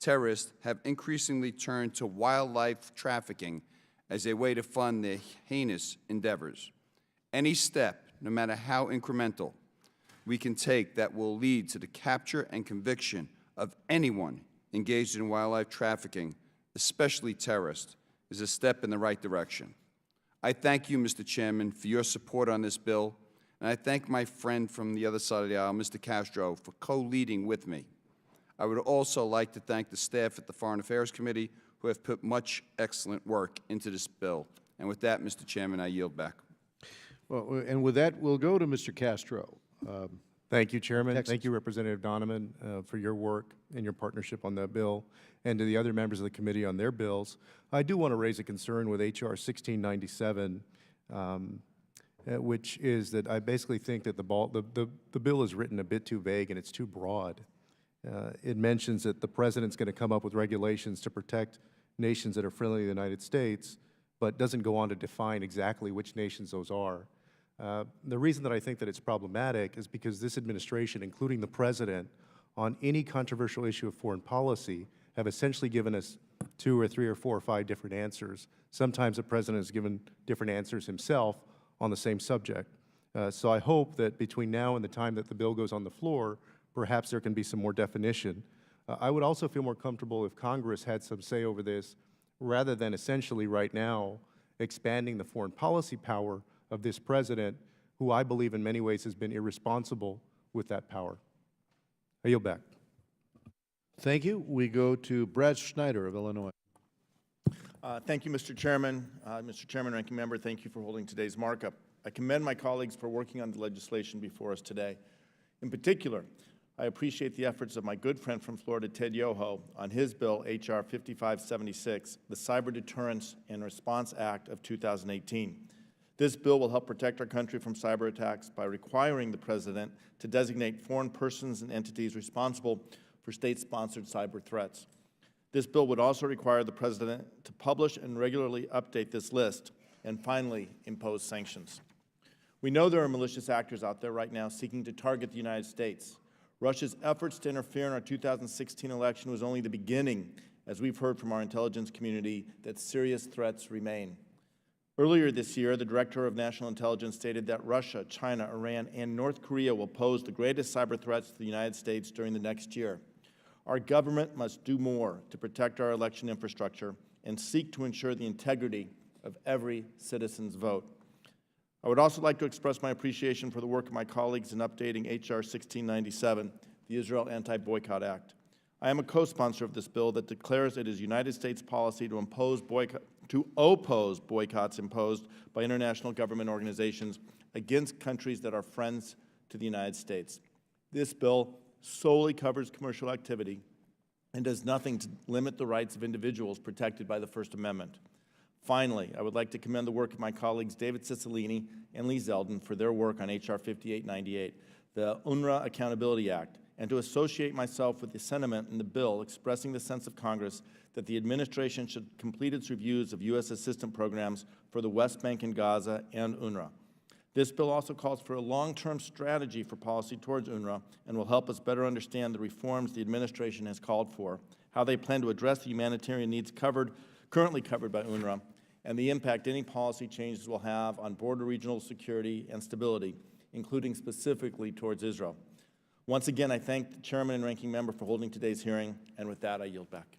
O: terrorists have increasingly turned to wildlife trafficking as a way to fund their heinous endeavors. Any step, no matter how incremental, we can take that will lead to the capture and conviction of anyone engaged in wildlife trafficking, especially terrorists, is a step in the right direction. I thank you, Mr. Chairman, for your support on this bill, and I thank my friend from the other side of the aisle, Mr. Castro, for co-leading with me. I would also like to thank the staff at the Foreign Affairs Committee who have put much excellent work into this bill. And with that, Mr. Chairman, I yield back.
A: Well, and with that, we'll go to Mr. Castro.
P: Thank you, Chairman.
A: Texas.
P: Thank you, Representative Donovan, for your work and your partnership on that bill, and to the other members of the committee on their bills. I do want to raise a concern with H.R. 1697, which is that I basically think that the bill is written a bit too vague and it's too broad. It mentions that the President's going to come up with regulations to protect nations that are friendly to the United States, but doesn't go on to define exactly which nations those are. The reason that I think that it's problematic is because this administration, including the President, on any controversial issue of foreign policy, have essentially given us 2 or 3 or 4 or 5 different answers. Sometimes the President has given different answers himself on the same subject. So I hope that between now and the time that the bill goes on the floor, perhaps there can be some more definition. I would also feel more comfortable if Congress had some say over this, rather than essentially right now expanding the foreign policy power of this President, who I believe in many ways has been irresponsible with that power. I yield back.
A: Thank you. We go to Brad Schneider of Illinois.
Q: Thank you, Mr. Chairman. Mr. Chairman, Ranking Member, thank you for holding today's markup. I commend my colleagues for working on the legislation before us today. In particular, I appreciate the efforts of my good friend from Florida, Ted Yoho, on his bill, H.R. 5576, the Cyber Deterrence and Response Act of 2018. This bill will help protect our country from cyber attacks by requiring the President to designate foreign persons and entities responsible for state-sponsored cyber threats. This bill would also require the President to publish and regularly update this list, and finally, impose sanctions. We know there are malicious actors out there right now seeking to target the United States. Russia's efforts to interfere in our 2016 election was only the beginning, as we've heard from our intelligence community that serious threats remain. Earlier this year, the Director of National Intelligence stated that Russia, China, Iran, and North Korea will pose the greatest cyber threats to the United States during the next year. Our government must do more to protect our election infrastructure and seek to ensure the integrity of every citizen's vote. I would also like to express my appreciation for the work of my colleagues in updating H.R. 1697, the Israel Anti-Boycott Act. I am a co-sponsor of this bill that declares it is United States policy to oppose boycotts imposed by international government organizations against countries that are friends to the United States. This bill solely covers commercial activity and does nothing to limit the rights of individuals protected by the First Amendment. Finally, I would like to commend the work of my colleagues David Cicilline and Lee Zeldin for their work on H.R. 5898, the Unruh Accountability Act, and to associate myself with the sentiment in the bill expressing the sense of Congress that the administration should complete its reviews of U.S. assistance programs for the West Bank and Gaza and UNRWA. This bill also calls for a long-term strategy for policy towards UNRWA and will help us better understand the reforms the administration has called for, how they plan to address the humanitarian needs currently covered by UNRWA, and the impact any policy changes will have on border regional security and stability, including specifically towards Israel. Once again, I thank the Chairman and Ranking Member for holding today's hearing, and with that, I yield back.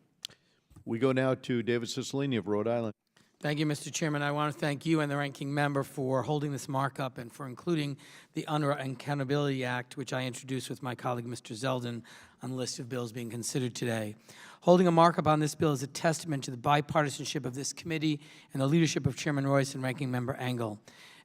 A: We go now to David Cicilline of Rhode Island.
R: Thank you, Mr. Chairman. I want to thank you and the Ranking Member for holding this markup and for including the Unruh Accountability Act, which I introduced with my colleague, Mr. Zeldin, on the list of bills being considered today. Holding a markup on this bill is a testament to the bipartisanship of this committee and the leadership of Chairman Royce and Ranking Member Engel.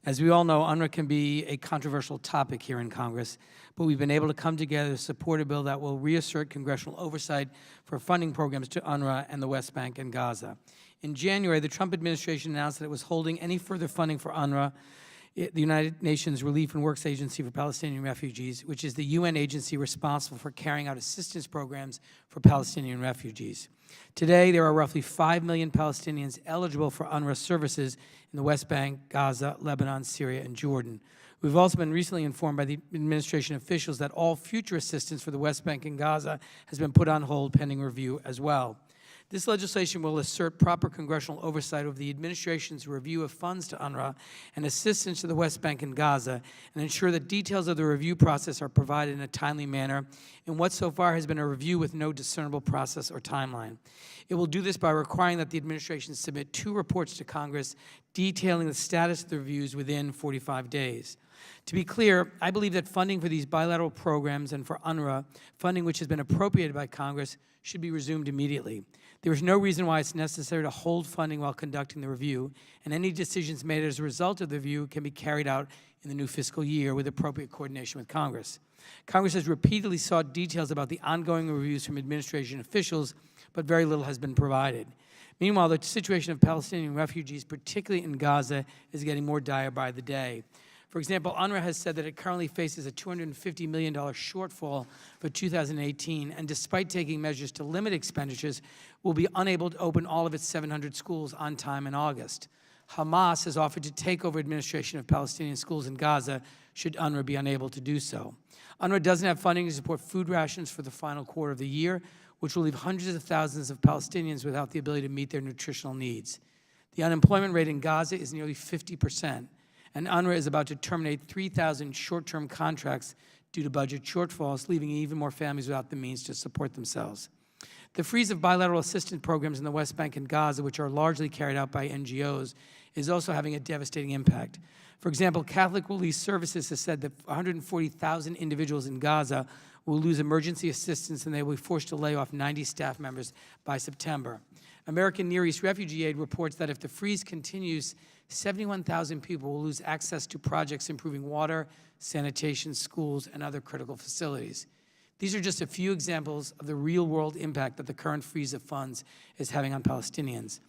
R: As we all know, UNRWA can be a controversial topic here in Congress, but we've been able to come together to support a bill that will reassert congressional oversight for funding programs to UNRWA and the West Bank and Gaza. In January, the Trump administration announced that it was holding any further funding for UNRWA, the United Nations Relief and Works Agency for Palestinian Refugees, which is the UN agency responsible for carrying out assistance programs for Palestinian refugees. Today, there are roughly 5 million Palestinians eligible for UNRWA services in the West Bank, Gaza, Lebanon, Syria, and Jordan. We've also been recently informed by the administration officials that all future assistance for the West Bank and Gaza has been put on hold pending review as well. This legislation will assert proper congressional oversight over the administration's review of funds to UNRWA and assistance to the West Bank and Gaza, and ensure that details of the review process are provided in a timely manner in what so far has been a review with no discernible process or timeline. It will do this by requiring that the administration submit 2 reports to Congress detailing the status of the reviews within 45 days. To be clear, I believe that funding for these bilateral programs and for UNRWA, funding which has been appropriated by Congress, should be resumed immediately. There is no reason why it's necessary to hold funding while conducting the review, and any decisions made as a result of the review can be carried out in the new fiscal year with appropriate coordination with Congress. Congress has repeatedly sought details about the ongoing reviews from administration officials, but very little has been provided. Meanwhile, the situation of Palestinian refugees, particularly in Gaza, is getting more dire by the day. For example, UNRWA has said that it currently faces a $250 million shortfall for 2018, and despite taking measures to limit expenditures, will be unable to open all of its 700 schools on time in August. Hamas has offered to take over administration of Palestinian schools in Gaza should UNRWA be unable to do so. UNRWA doesn't have funding to support food rations for the final quarter of the year, which will leave hundreds of thousands of Palestinians without the ability to meet their nutritional needs. The unemployment rate in Gaza is nearly 50%. And UNRWA is about to terminate 3,000 short-term contracts due to budget shortfalls, leaving even more families without the means to support themselves. The freeze of bilateral assistance programs in the West Bank and Gaza, which are largely carried out by NGOs, is also having a devastating impact. For example, Catholic Relief Services has said that 140,000 individuals in Gaza will lose emergency assistance and they will be forced to lay off 90 staff members by September. American Near East Refugee Aid reports that if the freeze continues, 71,000 people will lose access to projects improving water, sanitation, schools, and other critical facilities. These are just a few examples of the real-world impact that the current freeze of funds is having on Palestinians.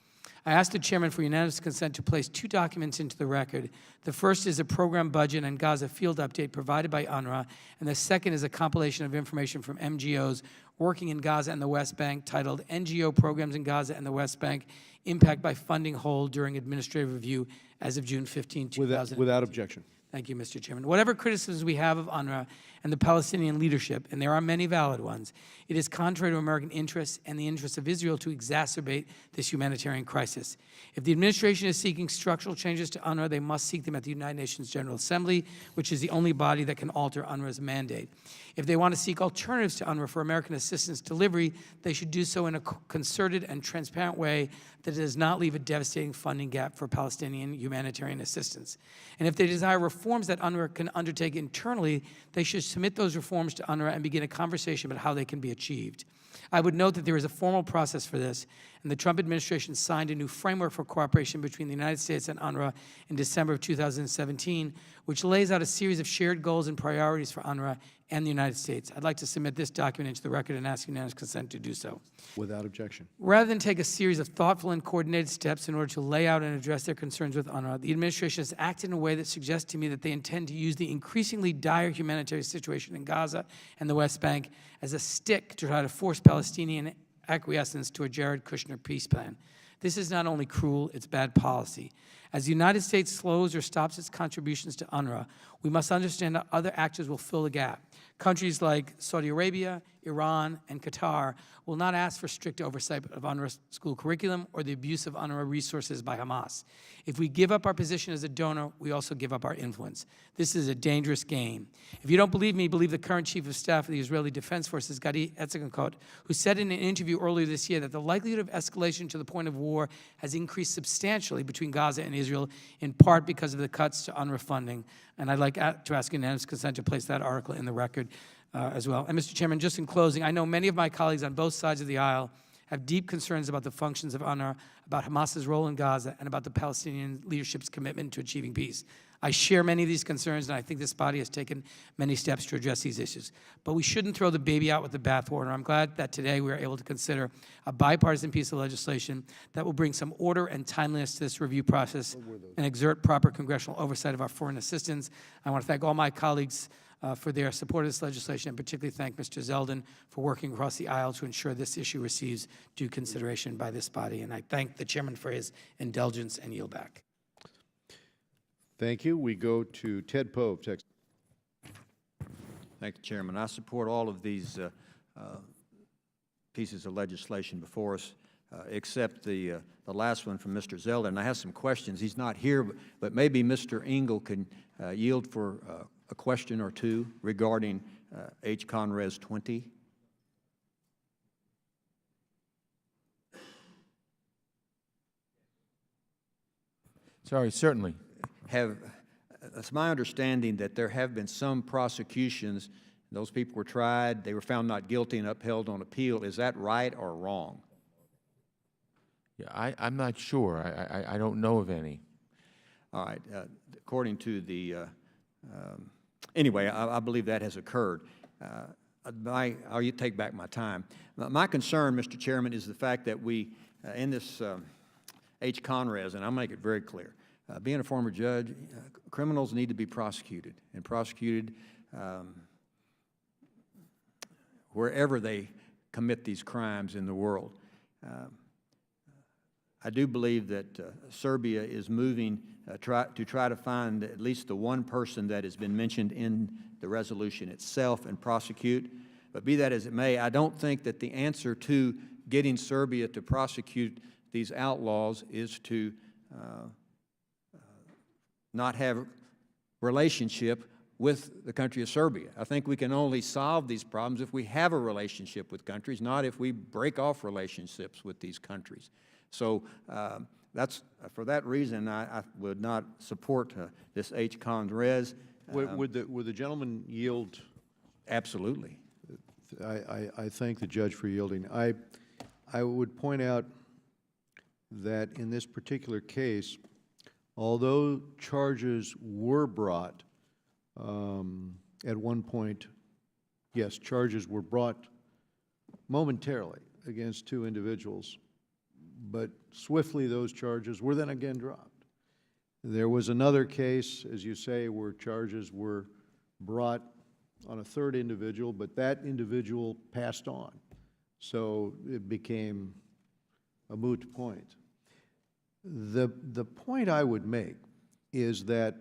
R: I asked the chairman for unanimous consent to place 2 documents into the record. The first is a program budget and Gaza field update provided by Unruh, and the second is a compilation of information from NGOs working in Gaza and the West Bank titled NGO Programs in Gaza and the West Bank, Impact by Funding Hold During Administrative Review as of June 15, 2000.
A: Without objection.
R: Thank you, Mr. Chairman. Whatever criticisms we have of UNRWA and the Palestinian leadership, and there are many valid ones, it is contrary to American interests and the interests of Israel to exacerbate this humanitarian crisis. If the administration is seeking structural changes to UNRWA, they must seek them at the United Nations General Assembly, which is the only body that can alter UNRWA's mandate. If they want to seek alternatives to UNRWA for American assistance delivery, they should do so in a concerted and transparent way that does not leave a devastating funding gap for Palestinian humanitarian assistance. And if they desire reforms that UNRWA can undertake internally, they should submit those reforms to UNRWA and begin a conversation about how they can be achieved. I would note that there is a formal process for this, and the Trump administration signed a new framework for cooperation between the United States and UNRWA in December of 2017, which lays out a series of shared goals and priorities for UNRWA and the United States. I'd like to submit this document into the record and ask unanimous consent to do so.
A: Without objection.
R: Rather than take a series of thoughtful and coordinated steps in order to lay out and address their concerns with UNRWA, the administration has acted in a way that suggests to me that they intend to use the increasingly dire humanitarian situation in Gaza and the West Bank as a stick to try to force Palestinian acquiescence to a Jared Kushner peace plan. This is not only cruel, it's bad policy. As the United States slows or stops its contributions to UNRWA, we must understand that other actors will fill the gap. Countries like Saudi Arabia, Iran, and Qatar will not ask for strict oversight of UNRWA school curriculum or the abuse of UNRWA resources by Hamas. If we give up our position as a donor, we also give up our influence. This is a dangerous game. If you don't believe me, believe the current Chief of Staff of the Israeli Defense Forces, Gadi Eisenkot, who said in an interview earlier this year that the likelihood of escalation to the point of war has increased substantially between Gaza and Israel, in part because of the cuts to UNRWA funding. And I'd like to ask unanimous consent to place that article in the record as well. And Mr. Chairman, just in closing, I know many of my colleagues on both sides of the aisle have deep concerns about the functions of UNRWA, about Hamas's role in Gaza, and about the Palestinian leadership's commitment to achieving peace. I share many of these concerns, and I think this body has taken many steps to address these issues. But we shouldn't throw the baby out with the bathwater. I'm glad that today we are able to consider a bipartisan piece of legislation that will bring some order and timeliness to this review process and exert proper congressional oversight of our foreign assistance. I want to thank all my colleagues for their support of this legislation, and particularly thank Mr. Zeldin for working across the aisle to ensure this issue receives due consideration by this body. And I thank the chairman for his indulgence and yield back.
A: Thank you. We go to Ted Poe, Texas.
S: Thank you, Chairman. I support all of these pieces of legislation before us, except the last one from Mr. Zeldin. I have some questions. He's not here, but maybe Mr. Engel can yield for a question or two regarding H-Con Res 20.
B: Sorry, certainly.
S: It's my understanding that there have been some prosecutions. Those people were tried, they were found not guilty and upheld on appeal. Is that right or wrong?
B: Yeah, I'm not sure. I don't know of any.
S: All right. According to the, anyway, I believe that has occurred. I'll take back my time. My concern, Mr. Chairman, is the fact that we, in this H-Con Res, and I'll make it very clear, being a former judge, criminals need to be prosecuted, and prosecuted wherever they commit these crimes in the world. I do believe that Serbia is moving to try to find at least the one person that has been mentioned in the resolution itself and prosecute. But be that as it may, I don't think that the answer to getting Serbia to prosecute these outlaws is to not have relationship with the country of Serbia. I think we can only solve these problems if we have a relationship with countries, not if we break off relationships with these countries. So that's for that reason I would not support this H-Con Res.
A: Would the gentleman yield?
S: Absolutely.
A: I thank the judge for yielding. I would point out that in this particular case, although charges were brought at one point yes, charges were brought momentarily against 2 individuals, but swiftly those charges were then again dropped. There was another case, as you say, where charges were brought on a 3rd individual, but that individual passed on. So it became a moot point. The point I would make is that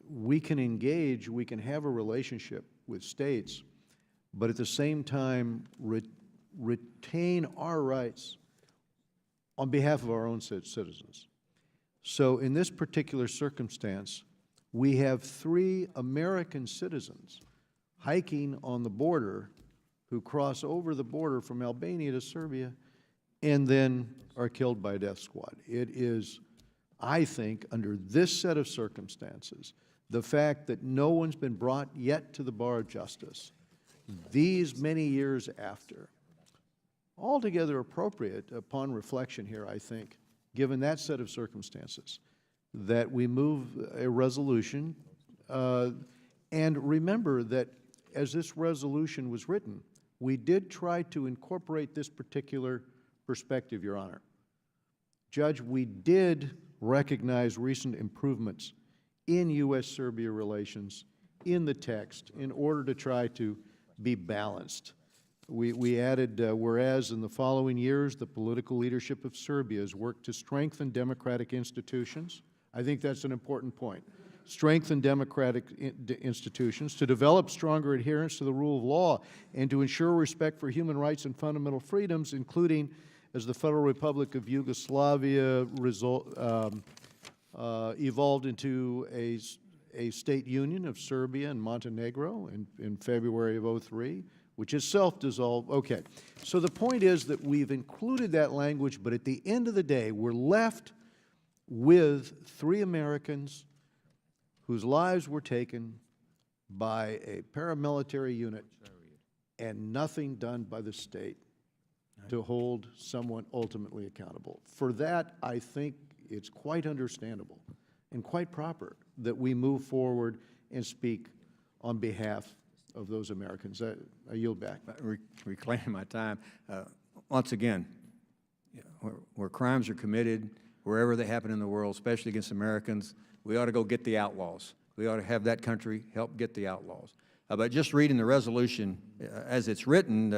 A: we can engage, we can have a relationship with states, but at the same time retain our rights on behalf of our own citizens. So in this particular circumstance, we have 3 American citizens hiking on the border who cross over the border from Albania to Serbia and then are killed by a death squad. It is, I think, under this set of circumstances, the fact that no one's been brought yet to the bar of justice, these many years after, altogether appropriate upon reflection here, I think, given that set of circumstances, that we move a resolution. And remember that as this resolution was written, we did try to incorporate this particular perspective, Your Honor. Judge, we did recognize recent improvements in U.S.-Serbia relations in the text in order to try to be balanced. We added, whereas in the following years, the political leadership of Serbia has worked to strengthen democratic institutions. I think that's an important point. Strengthen democratic institutions, to develop stronger adherence to the rule of law, and to ensure respect for human rights and fundamental freedoms, including as the Federal Republic of Yugoslavia evolved into a state union of Serbia and Montenegro in February of '03, which is self-dissolved. Okay, so the point is that we've included that language, but at the end of the day, we're left with 3 Americans whose lives were taken by a paramilitary unit and nothing done by the state to hold someone ultimately accountable. For that, I think it's quite understandable and quite proper that we move forward and speak on behalf of those Americans. I yield back.
S: Reclaiming my time. Once again, where crimes are committed, wherever they happen in the world, especially against Americans, we ought to go get the outlaws. We ought to have that country help get the outlaws. But just reading the resolution as it's written,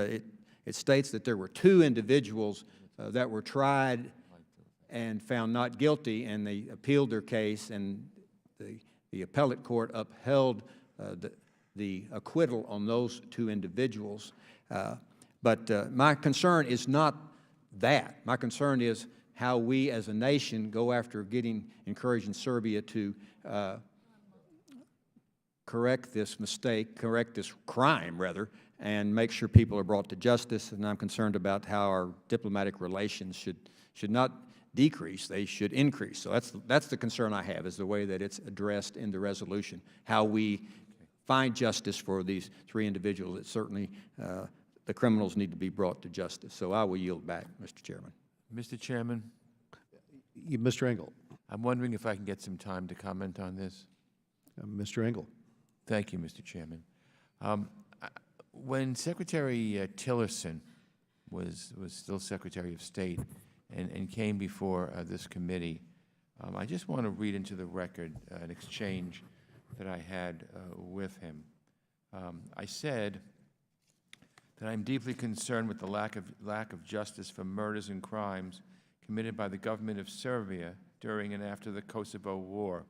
S: it states that there were 2 individuals that were tried and found not guilty, and they appealed their case, and the appellate court upheld the acquittal on those 2 individuals. But my concern is not that. My concern is how we as a nation go after encouraging Serbia to correct this mistake, correct this crime, rather, and make sure people are brought to justice. And I'm concerned about how our diplomatic relations should not decrease, they should increase. So that's the concern I have, is the way that it's addressed in the resolution, how we find justice for these 3 individuals. That certainly the criminals need to be brought to justice. So I will yield back, Mr. Chairman.
B: Mr. Chairman?
A: Mr. Engel.
B: I'm wondering if I can get some time to comment on this.
A: Mr. Engel.
B: Thank you, Mr. Chairman. When Secretary Tillerson was still Secretary of State and came before this committee, I just want to read into the record an exchange that I had with him. I said that I'm deeply concerned with the lack of justice for murders and crimes committed by the government of Serbia during and after the Kosovo War.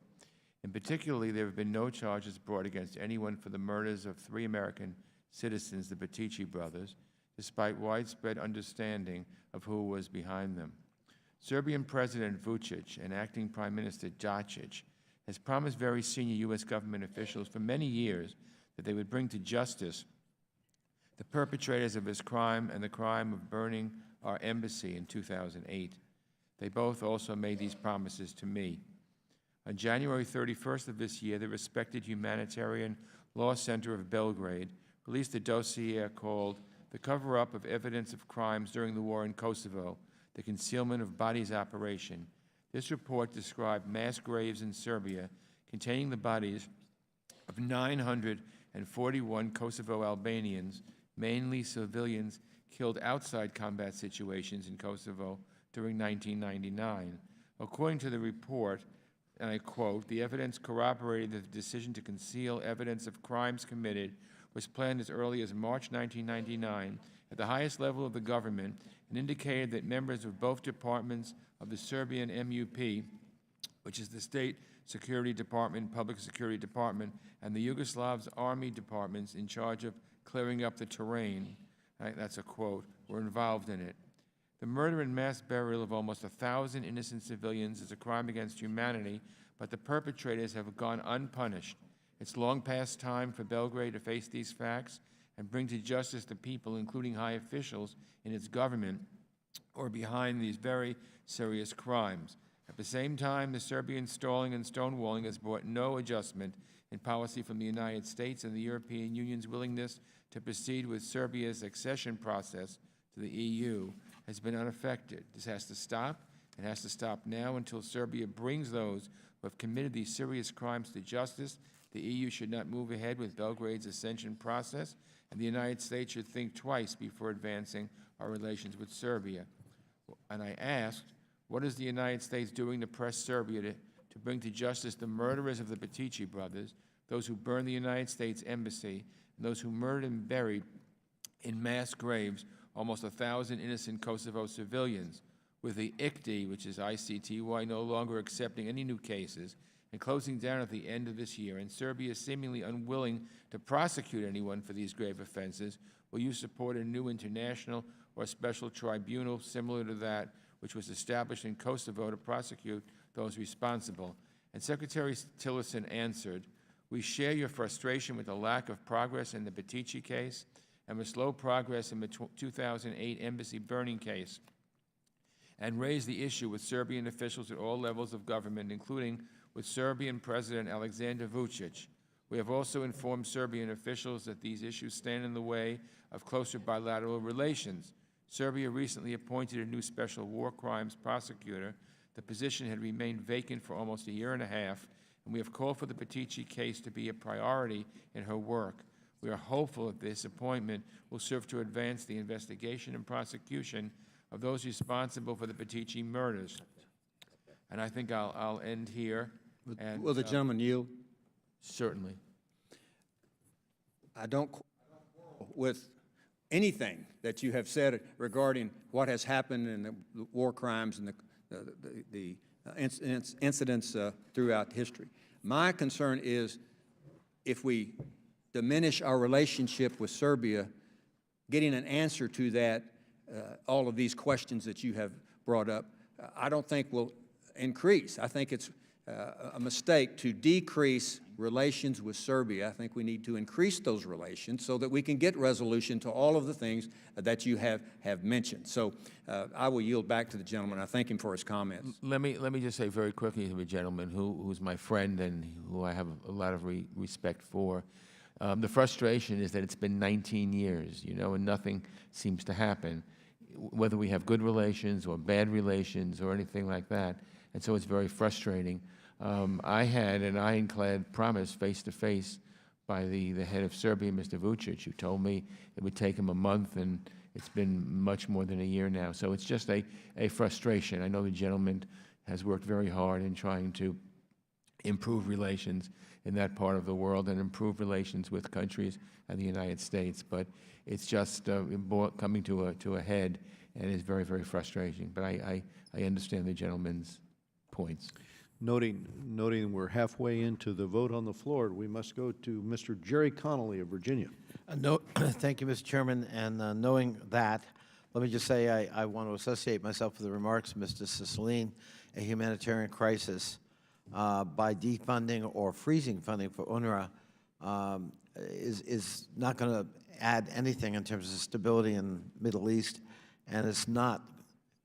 B: In particular, there have been no charges brought against anyone for the murders of 3 American citizens, the Batici brothers, despite widespread understanding of who was behind them. Serbian President Vučić and Acting Prime Minister Dačić has promised very senior U.S. government officials for many years that they would bring to justice the perpetrators of his crime and the crime of burning our embassy in 2008. They both also made these promises to me. On January 31st of this year, the respected Humanitarian Law Center of Belgrade released a dossier called The Cover-Up of Evidence of Crimes During the War in Kosovo, the Concealment of Bodies Operation. This report described mass graves in Serbia containing the bodies of 900 and 41 Kosovo Albanians, mainly civilians, killed outside combat situations in Kosovo during 1999. According to the report, and I quote, "The evidence corroborated that the decision to conceal evidence of crimes committed was planned as early as March 1999 at the highest level of the government and indicated that members of both departments of the Serbian MUP, which is the State Security Department, Public Security Department, and the Yugoslav's Army departments in charge of clearing up the terrain," right, that's a quote, "were involved in it. The murder and mass burial of almost 1,000 innocent civilians is a crime against humanity, but the perpetrators have gone unpunished. It's long past time for Belgrade to face these facts and bring to justice the people, including high officials in its government, or behind these very serious crimes. At the same time, the Serbian stalling and stonewalling has brought no adjustment in policy from the United States and the European Union's willingness to proceed with Serbia's accession process to the EU has been unaffected. This has to stop. It has to stop now until Serbia brings those who have committed these serious crimes to justice. The EU should not move ahead with Belgrade's accession process, and the United States should think twice before advancing our relations with Serbia." And I asked, what is the United States doing to press Serbia to bring to justice the murderers of the Petici brothers, those who burned the United States Embassy, and those who murdered and buried in mass graves almost 1,000 innocent Kosovo civilians, with the ICTY, which is ICTY, no longer accepting any new cases and closing down at the end of this year, and Serbia seemingly unwilling to prosecute anyone for these grave offenses? Will you support a new international or special tribunal similar to that which was established in Kosovo to prosecute those responsible? And Secretary Tillerson answered, "We share your frustration with the lack of progress in the Petici case and the slow progress in the 2008 embassy burning case, and raise the issue with Serbian officials at all levels of government, including with Serbian President Aleksandar Vučić. We have also informed Serbian officials that these issues stand in the way of closer bilateral relations. Serbia recently appointed a new special war crimes prosecutor. The position had remained vacant for almost a year and a half, and we have called for the Petici case to be a priority in her work. We are hopeful that this appointment will serve to advance the investigation and prosecution of those responsible for the Petici murders." And I think I'll end here. And,
S: Will the gentleman yield?
B: Certainly.
S: I don't quarrel with anything that you have said regarding what has happened in the war crimes and the incidents throughout history. My concern is if we diminish our relationship with Serbia, getting an answer to that, all of these questions that you have brought up, I don't think will increase. I think it's a mistake to decrease relations with Serbia. I think we need to increase those relations so that we can get resolution to all of the things that you have mentioned. So I will yield back to the gentleman. I thank him for his comments.
B: Let me just say very quickly to the gentleman who's my friend and who I have a lot of respect for. The frustration is that it's been 19 years, you know, and nothing seems to happen, whether we have good relations or bad relations or anything like that. And so it's very frustrating. I had an ironclad promise face-to-face by the head of Serbia, Mr. Vučić, who told me it would take him a month, and it's been much more than a year now. So it's just a frustration. I know the gentleman has worked very hard in trying to improve relations in that part of the world and improve relations with countries and the United States, but it's just coming to a head, and it's very, very frustrating. But I understand the gentleman's points.
A: Noting we're halfway into the vote on the floor, we must go to Mr. Jerry Connolly of Virginia.
T: Thank you, Mr. Chairman. And knowing that, let me just say I want to associate myself with the remarks of Mr. Cicilline. A humanitarian crisis by defunding or freezing funding for UNRWA is not going to add anything in terms of stability in the Middle East, and it's not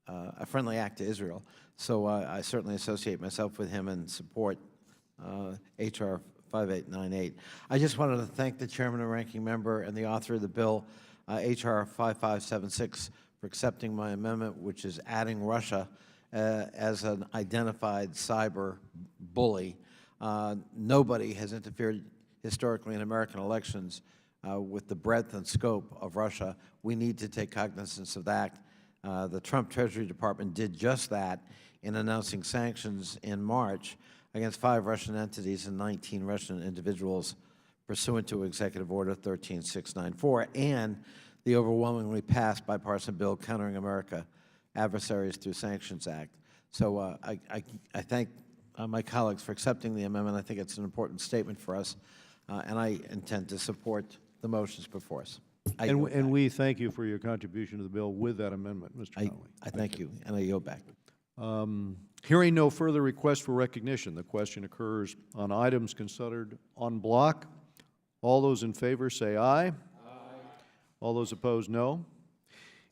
T: a friendly act to Israel. So I certainly associate myself with him and support H.R. 5898. I just wanted to thank the chairman and ranking member and the author of the bill, H.R. 5576, for accepting my amendment, which is adding Russia as an identified cyber bully. Nobody has interfered historically in American elections with the breadth and scope of Russia. We need to take cognizance of that. The Trump Treasury Department did just that in announcing sanctions in March against 5 Russian entities and 19 Russian individuals pursuant to Executive Order 13694 and the overwhelmingly passed bipartisan bill Countering America Adversaries Through Sanctions Act. So I thank my colleagues for accepting the amendment. I think it's an important statement for us, and I intend to support the motions before us.
A: And we thank you for your contribution to the bill with that amendment, Mr. Connolly.
T: I thank you, and I yield back.
A: Hearing no further requests for recognition, the question occurs on items considered en bloc. All those in favor say aye. Aye. All those opposed, no.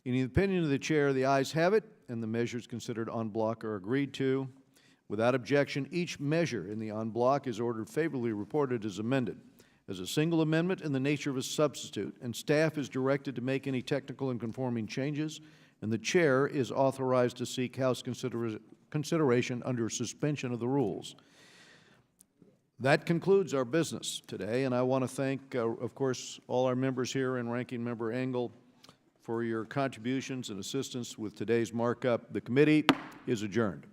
A: In the opinion of the Chair, the ayes have it, and the measures considered en bloc are agreed to. Without objection, each measure in the en bloc is ordered favorably reported as amended, as a single amendment in the nature of a substitute, and staff is directed to make any technical and conforming changes, and the Chair is authorized to seek House consideration under suspension of the rules. That concludes our business today, and I want to thank, of course, all our members here and Ranking Member Engel for your contributions and assistance with today's markup. The committee is adjourned.